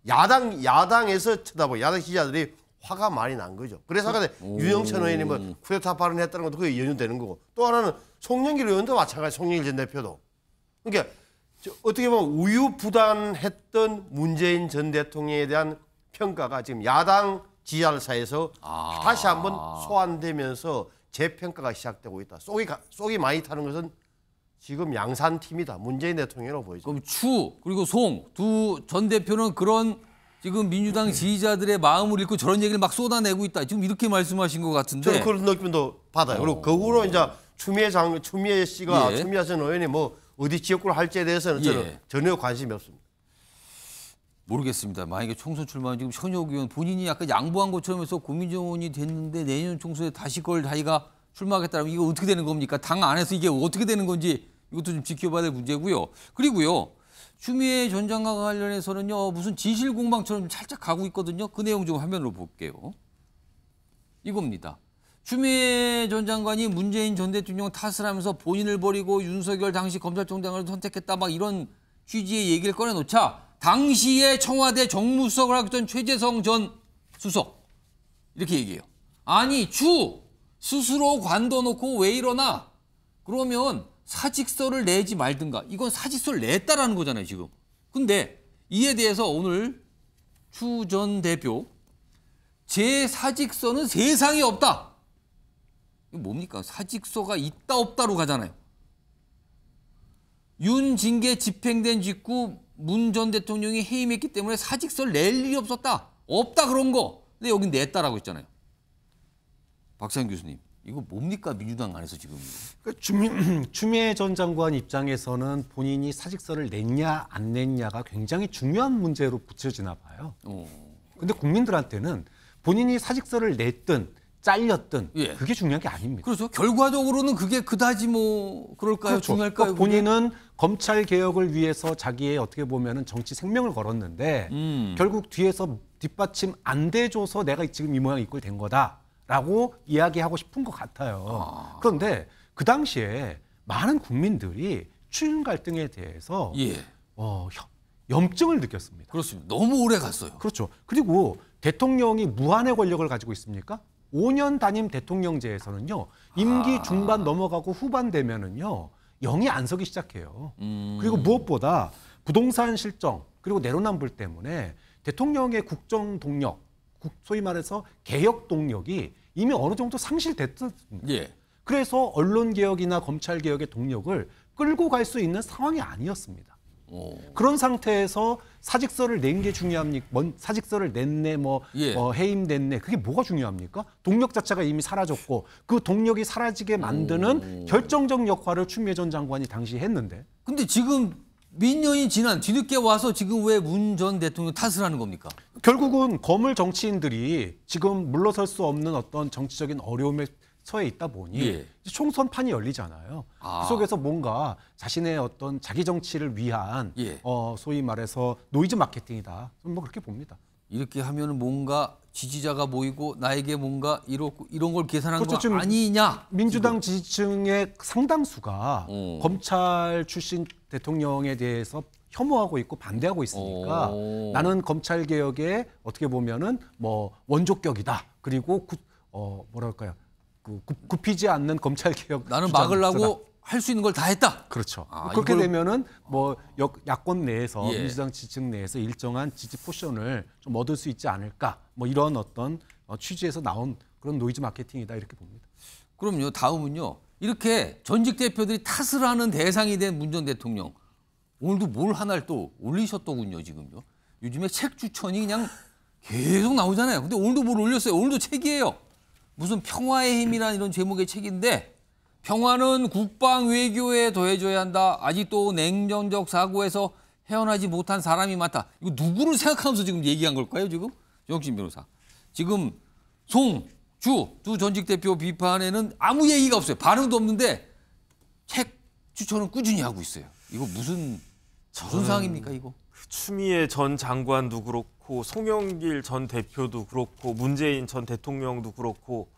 야당에서 쳐다보고 야당 지지자들이 화가 많이 난 거죠. 그래서 아까 유영천 의원이 뭐 쿠데타 발언했다는 것도 그게 연유되는 거고 또 하나는 송영길 의원도 마찬가지 송영길 전 대표도. 그러니까 어떻게 보면 우유부단했던 문재인 전 대통령에 대한 평가가 지금 야당 지지자 사이에서 다시 한번 소환되면서 재평가가 시작되고 있다. 속이 많이 타는 것은 지금 양산팀이다. 문재인 대통령이라고 보이죠. 그럼 추 그리고 송 두 전 대표는 그런 지금 민주당 지지자들의 마음을 읽고 저런 얘기를 막 쏟아내고 있다. 지금 이렇게 말씀하신 것 같은데. 저는 그런 느낌도 받아요. 그리고 거꾸로 이제 추미애 씨가 예. 추미애 전 의원이 뭐 어디 지역구를 할지에 대해서는 저는 전혀 관심이 없습니다. 모르겠습니다. 만약에 총선 출마한 지금 현역 의원 본인이 약간 양보한 것처럼 해서 고민정 의원이 됐는데 내년 총선에 다시 그걸 자기가 출마하겠다면 이거 어떻게 되는 겁니까? 당 안에서 이게 어떻게 되는 건지 이것도 좀 지켜봐야 될 문제고요. 그리고요. 추미애 전 장관과 관련해서는요. 무슨 진실 공방처럼 살짝 가고 있거든요. 그 내용 좀 화면으로 볼게요. 이겁니다. 추미애 전 장관이 문재인 전 대통령 탓을 하면서 본인을 버리고 윤석열 당시 검찰총장을 선택했다 막 이런 취지의 얘기를 꺼내놓자 당시에 청와대 정무수석을 하던 최재성 전 수석 이렇게 얘기해요. 아니 추 스스로 관둬놓고 왜 이러나 그러면 사직서를 내지 말든가. 이건 사직서를 냈다라는 거잖아요 지금. 근데 이에 대해서 오늘 추 전 대표 제 사직서는 세상에 없다. 이게 뭡니까? 사직서가 있다 없다로 가잖아요. 윤징계 집행된 직후 문 전 대통령이 해임했기 때문에 사직서를 낼 일이 없었다. 없다 그런 거. 근데 여긴 냈다라고 했잖아요. 박상현 교수님, 이거 뭡니까? 민주당 안에서 지금. 그러니까 추미애 전 장관 입장에서는 본인이 사직서를 냈냐 안 냈냐가 굉장히 중요한 문제로 붙여지나 봐요. 근데 국민들한테는 본인이 사직서를 냈든 잘렸든 그게 중요한 게 아닙니다. 그렇죠. 결과적으로는 그게 그다지 뭐 그럴까요? 그렇죠. 중요할까요? 그러니까 본인은 검찰 개혁을 위해서 자기의 어떻게 보면은 정치 생명을 걸었는데 결국 뒤에서 뒷받침 안 돼줘서 내가 지금 이 모양 이 꼴 된 거다라고 이야기하고 싶은 것 같아요. 그런데 그 당시에 많은 국민들이 추윤 갈등에 대해서 염증을 느꼈습니다. 그렇습니다. 너무 오래 갔어요. 그렇죠. 그리고 대통령이 무한의 권력을 가지고 있습니까? 5년 단임 대통령제에서는요. 임기 중반 넘어가고 후반 되면은요. 영이 안 서기 시작해요. 그리고 무엇보다 부동산 실정 그리고 내로남불 때문에 대통령의 국정 동력, 소위 말해서 개혁 동력이 이미 어느 정도 상실됐습니다. 그래서 언론 개혁이나 검찰 개혁의 동력을 끌고 갈 수 있는 상황이 아니었습니다. 그런 상태에서 사직서를 낸 게 중요합니까? 사직서를 냈네, 해임됐네. 그게 뭐가 중요합니까? 동력 자체가 이미 사라졌고 그 동력이 사라지게 만드는 결정적 역할을 추미애 전 장관이 당시 했는데. 근데 지금 몇 년이 지난 뒤늦게 와서 지금 왜 문 전 대통령 탓을 하는 겁니까? 결국은 거물 정치인들이 지금 물러설 수 없는 어떤 정치적인 어려움에 처해 있다 보니 총선판이 열리잖아요. 그 속에서 뭔가 자신의 어떤 자기 정치를 위한 소위 말해서 노이즈 마케팅이다. 뭐 그렇게 봅니다. 이렇게 하면 뭔가 지지자가 모이고 나에게 뭔가 이런 걸 계산한 그렇죠. 거 아니냐? 민주당 지지층의 상당수가 검찰 출신 대통령에 대해서 혐오하고 있고 반대하고 있으니까 나는 검찰 개혁에 어떻게 보면은 원조격이다. 그리고 뭐랄까요? 굽히지 않는 검찰 개혁. 나는 막으려고 할 수 있는 걸 다 했다. 그렇죠. 그렇게 되면은 야권 내에서 민주당 지지층 내에서 일정한 지지 포션을 좀 얻을 수 있지 않을까. 이런 어떤 취지에서 나온 그런 노이즈 마케팅이다 이렇게 봅니다. 그럼요. 다음은요. 이렇게 전직 대표들이 탓을 하는 대상이 된 문 전 대통령. 오늘도 뭘 하나를 또 올리셨더군요, 지금요. 요즘에 책 추천이 그냥 계속 나오잖아요. 근데 오늘도 뭘 올렸어요. 오늘도 책이에요. 무슨 평화의 힘이라는 이런 제목의 책인데 평화는 국방 외교에 더해져야 한다. 아직도 냉전적 사고에서 헤어나지 못한 사람이 많다. 이거 누구를 생각하면서 지금 얘기한 걸까요, 지금? 정신 변호사. 지금 송, 주 두 전직 대표 비판에는 아무 얘기가 없어요. 반응도 없는데 책 추천은 꾸준히 하고 있어요. 이거 무슨 상황입니까, 이거? 추미애 전 장관도 그렇고 송영길 전 대표도 그렇고 문재인 전 대통령도 그렇고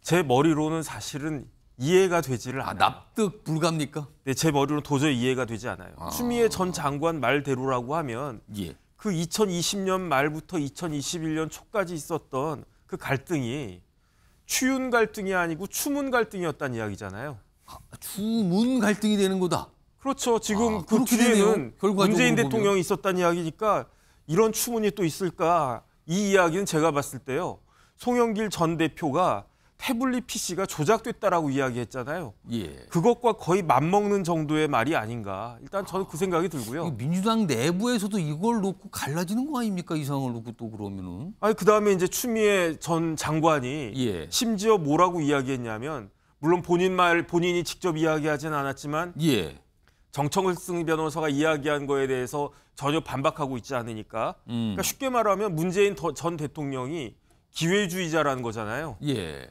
제 머리로는 사실은 이해가 되지를 않아요. 납득 불가입니까? 네, 제 머리로는 도저히 이해가 되지 않아요. 추미애 전 장관 말대로라고 하면 그 2020년 말부터 2021년 초까지 있었던 그 갈등이 추윤 갈등이 아니고 추문 갈등이었다는 이야기잖아요. 추문 갈등이 되는 거다. 그렇죠. 지금 그 뒤에는 문재인 대통령이 있었다는 이야기니까 이런 추문이 또 있을까? 이 이야기는 제가 봤을 때요. 송영길 전 대표가 태블릿 PC가 조작됐다라고 이야기했잖아요. 그것과 거의 맞먹는 정도의 말이 아닌가. 일단 저는 그 생각이 들고요. 민주당 내부에서도 이걸 놓고 갈라지는 거 아닙니까? 이 상황을 놓고 또 그러면은. 그다음에 이제 추미애 전 장관이 심지어 뭐라고 이야기했냐면 물론 본인이 직접 이야기하진 않았지만 정청승 변호사가 이야기한 거에 대해서 전혀 반박하고 있지 않으니까 그러니까 쉽게 말하면 문재인 전 대통령이 기회주의자라는 거잖아요.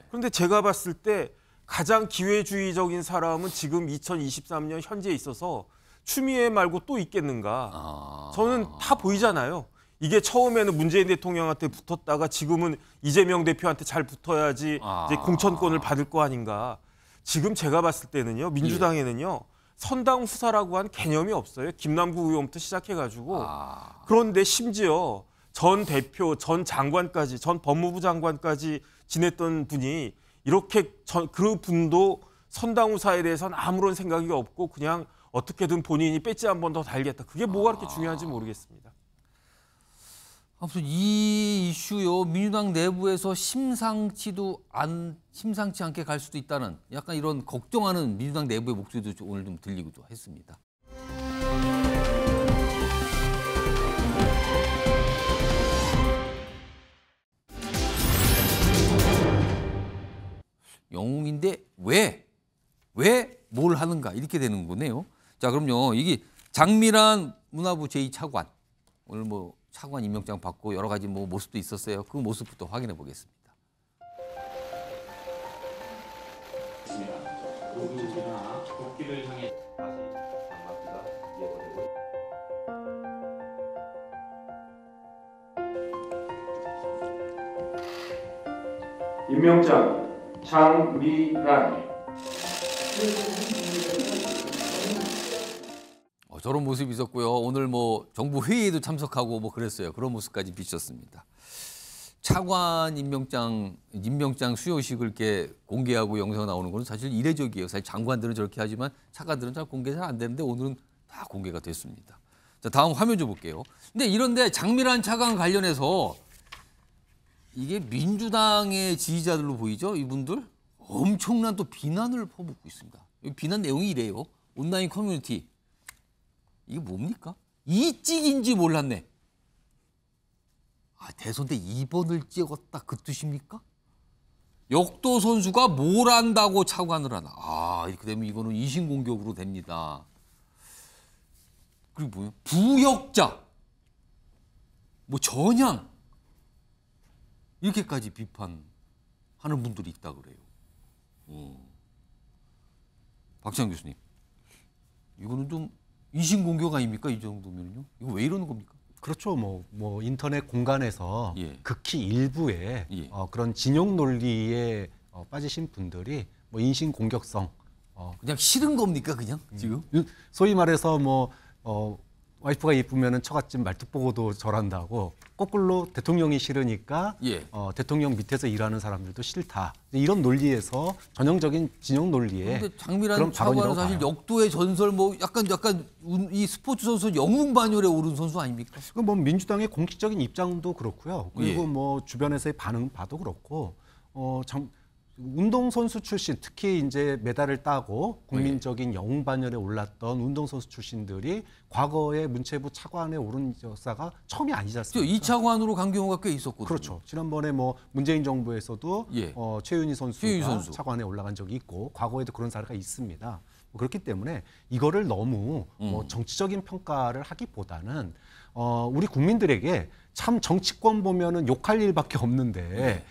그런데 제가 봤을 때 가장 기회주의적인 사람은 지금 2023년 현재에 있어서 추미애 말고 또 있겠는가. 저는 다 보이잖아요. 이게 처음에는 문재인 대통령한테 붙었다가 지금은 이재명 대표한테 잘 붙어야지 이제 공천권을 받을 거 아닌가. 지금 제가 봤을 때는요. 민주당에는요. 선당 후사라고 한 개념이 없어요. 김남국 의원부터 시작해가지고. 그런데 심지어 전 대표, 전 장관까지, 전 법무부 장관까지 지냈던 분이 이렇게 그 분도 선당 후사에 대해서는 아무런 생각이 없고 그냥 어떻게든 본인이 배지 한 번 더 달겠다. 그게 뭐가 그렇게 중요한지 모르겠습니다. 아무튼 이 이슈요 민주당 내부에서 심상치 않게 갈 수도 있다는 약간 이런 걱정하는 민주당 내부의 목소리도 오늘 좀 들리기도 했습니다. 영웅인데 왜 뭘 하는가 이렇게 되는 거네요. 자, 그럼요. 이게 장미란 문화부 제2차관 오늘 뭐 차관 임명장 받고 여러 가지 뭐 모습도 있었어요. 그 모습부터 확인해 보겠습니다. 임명장 장미란. 저런 모습이 있었고요. 오늘 뭐 정부 회의에도 참석하고 뭐 그랬어요. 그런 모습까지 비쳤습니다. 차관 임명장 수여식을 이렇게 공개하고 영상 나오는 건 사실 이례적이에요. 사실 장관들은 저렇게 하지만 차관들은 잘 공개 잘 안 되는데 오늘은 다 공개가 됐습니다. 자, 다음 화면 좀 볼게요. 근데 이런데 장미란 차관 관련해서 이게 민주당의 지지자들로 보이죠? 이분들 엄청난 또 비난을 퍼붓고 있습니다. 비난 내용이 이래요. 온라인 커뮤니티. 이게 뭡니까? 이찍인지 몰랐네. 대선 때 2번을 찍었다 그 뜻입니까? 역도 선수가 뭘 안다고 차관을 하나. 이렇게 되면 이거는 이신공격으로 됩니다. 그리고 뭐예요? 부역자, 뭐 전향 이렇게까지 비판하는 분들이 있다 그래요. 박지원 교수님, 이거는 좀 이신공격 아닙니까? 이 정도면요? 이거 왜 이러는 겁니까? 그렇죠. 뭐 인터넷 공간에서 극히 일부의 그런 진영 논리에 빠지신 분들이 뭐 인신 공격성 그냥 싫은 겁니까? 그냥 지금? 소위 말해서 와이프가 이쁘면은 처갓집 말뚝 보고도 절한다고 거꾸로 대통령이 싫으니까 대통령 밑에서 일하는 사람들도 싫다. 이런 논리에서 전형적인 진영 논리에 그런데 장미란 차관은 사실 역도의 전설 약간 이 스포츠 선수 영웅 반열에 오른 선수 아닙니까? 뭐 민주당의 공식적인 입장도 그렇고요. 그리고 뭐 주변에서의 반응 봐도 그렇고 운동선수 출신, 특히 이제 메달을 따고 국민적인 영웅 반열에 올랐던 운동선수 출신들이 과거에 문체부 차관에 오른 역사가 처음이 아니지 않습니까? 이 차관으로 간 경우가 꽤 있었거든요. 그렇죠. 지난번에 문재인 정부에서도 최윤희 선수가 차관에 올라간 적이 있고 과거에도 그런 사례가 있습니다. 그렇기 때문에 이거를 너무 정치적인 평가를 하기보다는 우리 국민들에게 참 정치권 보면은 욕할 일밖에 없는데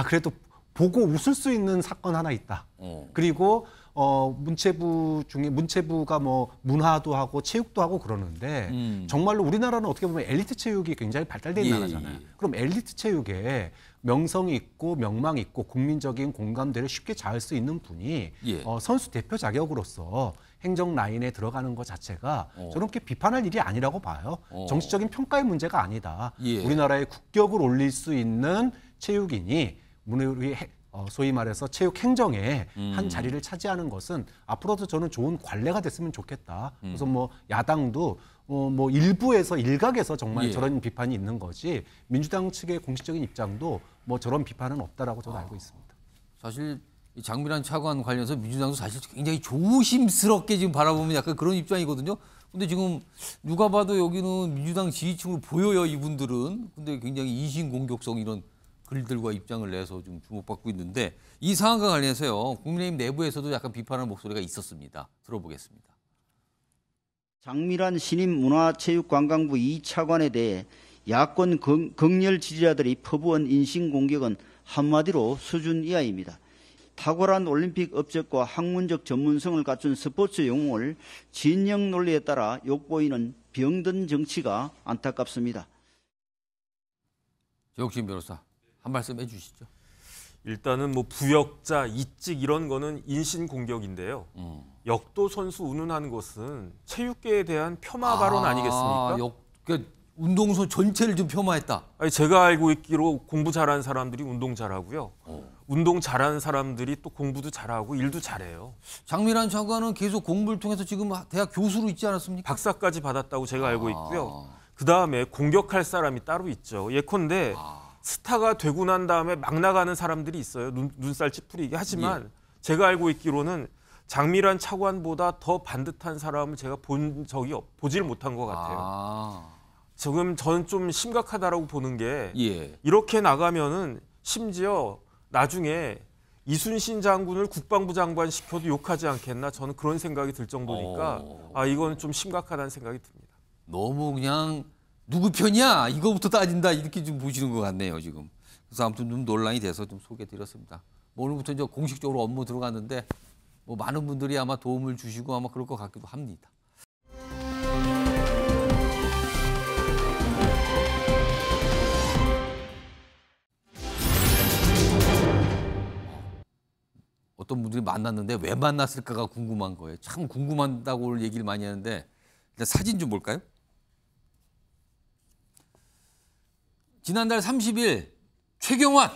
그래도 보고 웃을 수 있는 사건 하나 있다. 그리고 문체부가 문화도 하고 체육도 하고 그러는데 정말로 우리나라는 어떻게 보면 엘리트 체육이 굉장히 발달된 나라잖아요. 그럼 엘리트 체육에 명성이 있고 명망이 있고 국민적인 공감대를 쉽게 자을 수 있는 분이 선수 대표 자격으로서 행정 라인에 들어가는 것 자체가 저렇게 비판할 일이 아니라고 봐요. 정치적인 평가의 문제가 아니다. 우리나라의 국격을 올릴 수 있는 체육인이 우리 소위 말해서 체육 행정에 한 자리를 차지하는 것은 앞으로도 저는 좋은 관례가 됐으면 좋겠다. 그래서 야당도 일부에서 일각에서 정말 저런 비판이 있는 거지 민주당 측의 공식적인 입장도 저런 비판은 없다라고 저는 알고 있습니다. 사실 이 장미란 차관 관련해서 민주당도 사실 굉장히 조심스럽게 지금 바라보면 약간 그런 입장이거든요. 근데 지금 누가 봐도 여기는 민주당 지지층으로 보여요, 이분들은. 근데 굉장히 이신공격성 이런 글들과 입장을 내서 좀 주목받고 있는데 이 상황과 관련해서요. 국민의힘 내부에서도 약간 비판하는 목소리가 있었습니다. 들어보겠습니다. 장미란 신임 문화체육관광부 2차관에 대해 야권 극렬 지지자들이 퍼부은 인신공격은 한마디로 수준 이하입니다. 탁월한 올림픽 업적과 학문적 전문성을 갖춘 스포츠 영웅을 진영 논리에 따라 욕보이는 병든 정치가 안타깝습니다. 조혁신 변호사. 한 말씀 해주시죠. 일단은 부역자, 이찍 이런 거는 인신 공격인데요. 역도 선수 운운하는 것은 체육계에 대한 폄하 발언 아니겠습니까? 그러니까 운동선 전체를 좀 폄하했다. 제가 알고 있기로 공부 잘하는 사람들이 운동 잘하고요. 운동 잘하는 사람들이 또 공부도 잘하고 일도 잘해요. 장미란 차관은 계속 공부를 통해서 지금 대학 교수로 있지 않았습니까? 박사까지 받았다고 제가 알고 있고요. 그다음에 공격할 사람이 따로 있죠. 예컨대 스타가 되고 난 다음에 막 나가는 사람들이 있어요. 눈살 찌푸리게. 하지만 제가 알고 있기로는 장미란 차관보다 더 반듯한 사람을 제가 보질 못한 것 같아요. 지금 저는 좀 심각하다라고 보는 게 이렇게 나가면은 심지어 나중에 이순신 장군을 국방부 장관 시켜도 욕하지 않겠나, 저는 그런 생각이 들 정도니까 이건 좀 심각하다는 생각이 듭니다. 너무 그냥 누구 편이야 이거부터 따진다 이렇게 좀 보시는 것 같네요 지금. 그래서 아무튼 좀 논란이 돼서 좀 소개해드렸습니다. 오늘부터 이제 공식적으로 업무 들어갔는데 뭐 많은 분들이 아마 도움을 주시고 아마 그럴 것 같기도 합니다. 어떤 분들이 만났는데 왜 만났을까가 궁금한 거예요. 참 궁금하다고 얘기를 많이 하는데 일단 사진 좀 볼까요? 지난달 30일 최경환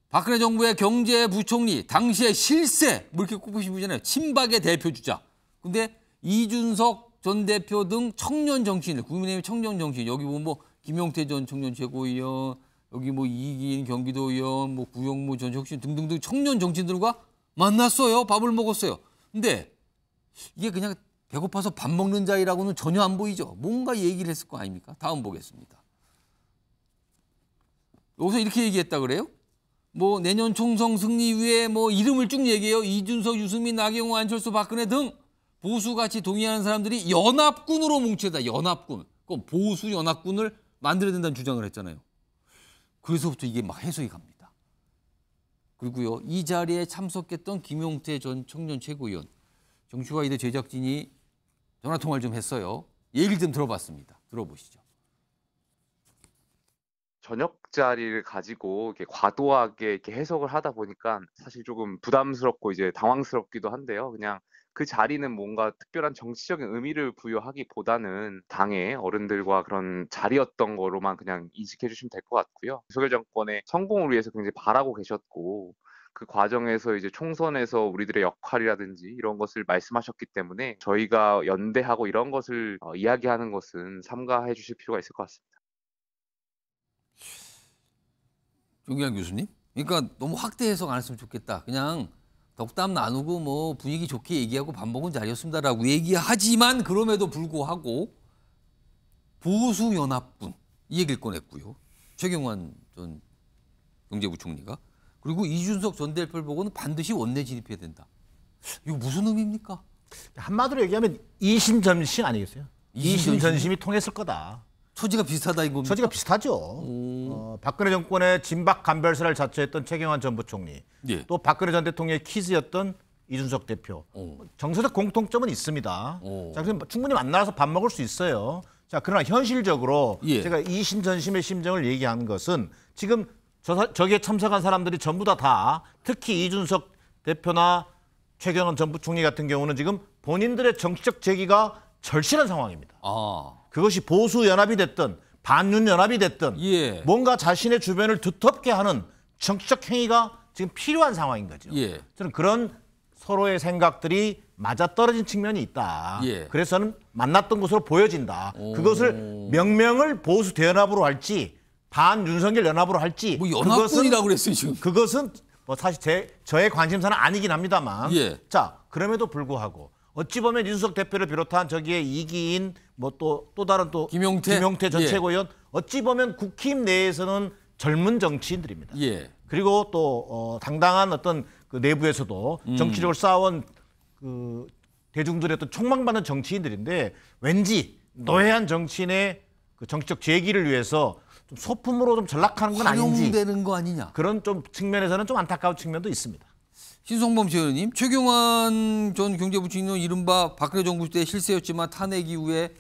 박근혜 정부의 경제부총리 당시의 실세 뭐 이렇게 꼽으신 분이잖아요. 친박의 대표주자. 근데 이준석 전 대표 등 청년 정치인들, 국민의힘 청년 정치인, 여기 보면 뭐 김용태 전 청년 최고위원, 여기 뭐 이기인 경기도의원, 뭐 구용무 전 혁신 등등등 청년 정치인들과 만났어요. 밥을 먹었어요. 근데 이게 그냥 배고파서 밥 먹는 자리라고는 전혀 안 보이죠. 뭔가 얘기를 했을 거 아닙니까? 다음 보겠습니다. 여기서 이렇게 얘기했다 그래요? 뭐 내년 총선 승리 위에 뭐 이름을 쭉 얘기해요. 이준석, 유승민, 나경원, 안철수, 박근혜 등 보수같이 동의하는 사람들이 연합군으로 뭉치다. 연합군. 그럼 보수 연합군을 만들어야 된다는 주장을 했잖아요. 그래서부터 이게 막 해석이 갑니다. 그리고요, 이 자리에 참석했던 김용태 전 청년 최고위원, 정치와이드 제작진이 전화 통화를 좀 했어요. 얘기를 좀 들어봤습니다. 들어보시죠. 저녁 자리를 가지고 이렇게 과도하게 이렇게 해석을 하다 보니까 사실 조금 부담스럽고 이제 당황스럽기도 한데요. 그냥 그 자리는 뭔가 특별한 정치적인 의미를 부여하기보다는 당의 어른들과 그런 자리였던 거로만 그냥 인식해 주시면 될 것 같고요. 윤석열 정권의 성공을 위해서 굉장히 바라고 계셨고 그 과정에서 이제 총선에서 우리들의 역할이라든지 이런 것을 말씀하셨기 때문에 저희가 연대하고 이런 것을 이야기하는 것은 삼가해 주실 필요가 있을 것 같습니다. 윤기환 교수님? 그러니까 너무 확대 해석 안 했으면 좋겠다. 그냥 덕담 나누고 뭐 분위기 좋게 얘기하고 밥 먹은 자리였습니다라고 얘기하지만 그럼에도 불구하고 보수연합군 이 얘기를 꺼냈고요. 최경환 전 경제부총리가. 그리고 이준석 전 대표를 보고는 반드시 원내 진입해야 된다. 이거 무슨 의미입니까? 한마디로 얘기하면 이심전심 아니겠어요? 이심전심이 통했을 거다. 처지가 비슷하다 이겁니까? 처지가 비슷하죠. 박근혜 정권의 진박 간별사를 자처했던 최경환 전 부총리, 또 박근혜 전 대통령의 키즈였던 이준석 대표. 정서적 공통점은 있습니다. 자, 그럼 충분히 만나서 밥 먹을 수 있어요. 자, 그러나 현실적으로 제가 이심전심의 심정을 얘기하는 것은 지금 저기에 참석한 사람들이 전부 다 특히 이준석 대표나 최경환 전 부총리 같은 경우는 지금 본인들의 정치적 재기가 절실한 상황입니다. 그것이 보수 연합이 됐든 반윤 연합이 됐든 뭔가 자신의 주변을 두텁게 하는 정치적 행위가 지금 필요한 상황인 거죠. 저는 그런 서로의 생각들이 맞아떨어진 측면이 있다. 그래서 저는 만났던 것으로 보여진다. 그것을 명명을 보수 대연합으로 할지 반윤석열 연합으로 할지 뭐 연합군이라고 그랬어요 지금. 그것은 뭐 사실 저의 관심사는 아니긴 합니다만 자, 그럼에도 불구하고 어찌 보면 이준석 대표를 비롯한 저기에 이기인 뭐 또 다른 또 김용태 전 최고위원 어찌 보면 국힘 내에서는 젊은 정치인들입니다. 그리고 또 당당한 어떤 그 내부에서도 정치력을 쌓아온 그 대중들의 어떤 촉망받는 정치인들인데 왠지 노회한 정치인의 그 정치적 재기를 위해서 좀 소품으로 좀 전락하는 건 아닌지 활용되는 거 아니냐. 그런 좀 측면에서는 좀 안타까운 측면도 있습니다. 신성범 의원님, 최경환 전 경제부총리는 이른바 박근혜 정부 때 실세였지만 탄핵 이후에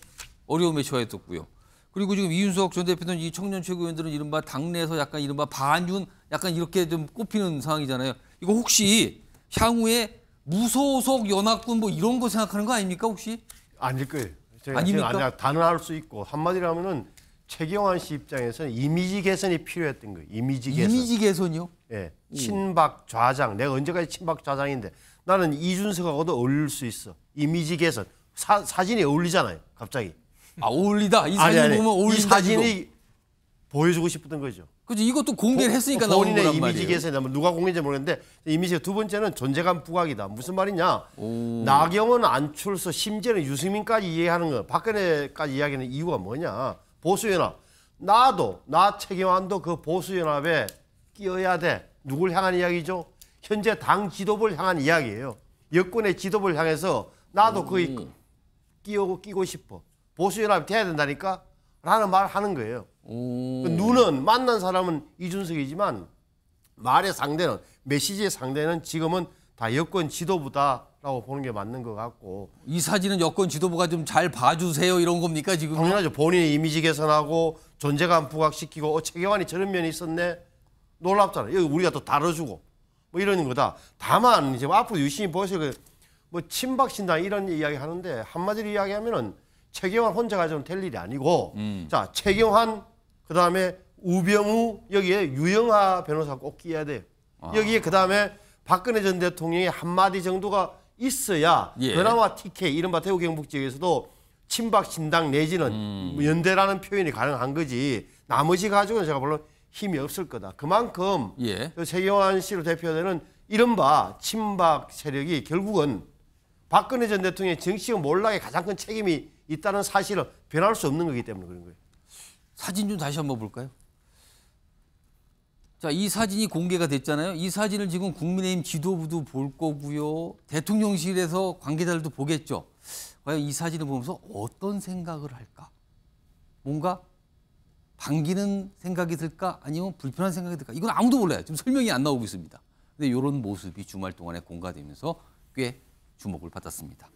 어려움에 처했었고요. 그리고 지금 이준석 전 대표는 이 청년 최고위원들은 이른바 당내에서 약간 이른바 반윤 약간 이렇게 좀 꼽히는 상황이잖아요. 이거 혹시 향후에 무소속 연합군 뭐 이런 거 생각하는 거 아닙니까 혹시? 아닐 거예요. 아닙니까? 단언할 수 있고 한마디로 하면은 최경환 씨 입장에서는 이미지 개선이 필요했던 거예요. 이미지 개선. 이미지 개선이요? 예. 친박 좌장. 내가 언제까지 친박 좌장인데 나는 이준석하고도 어울릴 수 있어. 이미지 개선. 사진이 어울리잖아요. 갑자기. 어울리다. 이 사진 보면 어울린다. 이 사진이 지금. 보여주고 싶었던 거죠. 그죠. 이것도 공개를 했으니까 나오는 거란 본인의 말이에요. 이미지 개선이 누가 공개인지 모르겠는데 이미지가 두 번째는 존재감 부각이다. 무슨 말이냐? 나경원, 안철수, 심지어는 유승민까지 이해하는 거, 박근혜까지 이야기하는 이유가 뭐냐? 보수연합. 나 최경환도 그 보수연합에 끼어야 돼. 누굴 향한 이야기죠? 현재 당 지도부를 향한 이야기예요. 여권의 지도부를 향해서 나도 거기 끼고 싶어. 보수연합이 돼야 된다니까? 라는 말을 하는 거예요. 눈은 만난 사람은 이준석이지만 말의 상대는 메시지의 상대는 지금은 다 여권 지도부다라고 보는 게 맞는 것 같고 이 사진은 여권 지도부가 좀 잘 봐주세요 이런 겁니까 지금? 당연하죠. 본인의 이미지 개선하고 존재감 부각시키고 최경환이 저런 면이 있었네 놀랍잖아요. 여기 우리가 또 다뤄주고 뭐 이런 거다. 다만 이제 앞으로 유심히 보시고 뭐 친박신당 이런 이야기 하는데 한마디로 이야기하면은 최경환 혼자 가져오면 될 일이 아니고 자 최경환 그다음에 우병우 여기에 유영하 변호사 꼭 끼어야 돼요. 여기에 그다음에 박근혜 전 대통령의 한마디 정도가 있어야 그나마 TK 이른바 대구 경북 지역에서도 친박 신당 내지는 연대라는 표현이 가능한 거지 나머지 가지고는 제가 물론 힘이 없을 거다. 그만큼 최경환 씨로 대표되는 이른바 친박 세력이 결국은 박근혜 전 대통령의 정치적 몰락에 가장 큰 책임이 있다는 사실을 변할 수 없는 거기 때문에 그런 거예요. 사진 좀 다시 한번 볼까요? 자, 이 사진이 공개가 됐잖아요. 이 사진을 지금 국민의힘 지도부도 볼 거고요. 대통령실에서 관계자들도 보겠죠. 과연 이 사진을 보면서 어떤 생각을 할까? 뭔가 반기는 생각이 들까? 아니면 불편한 생각이 들까? 이건 아무도 몰라요. 지금 설명이 안 나오고 있습니다. 근데 이런 모습이 주말 동안에 공개되면서 꽤 주목을 받았습니다.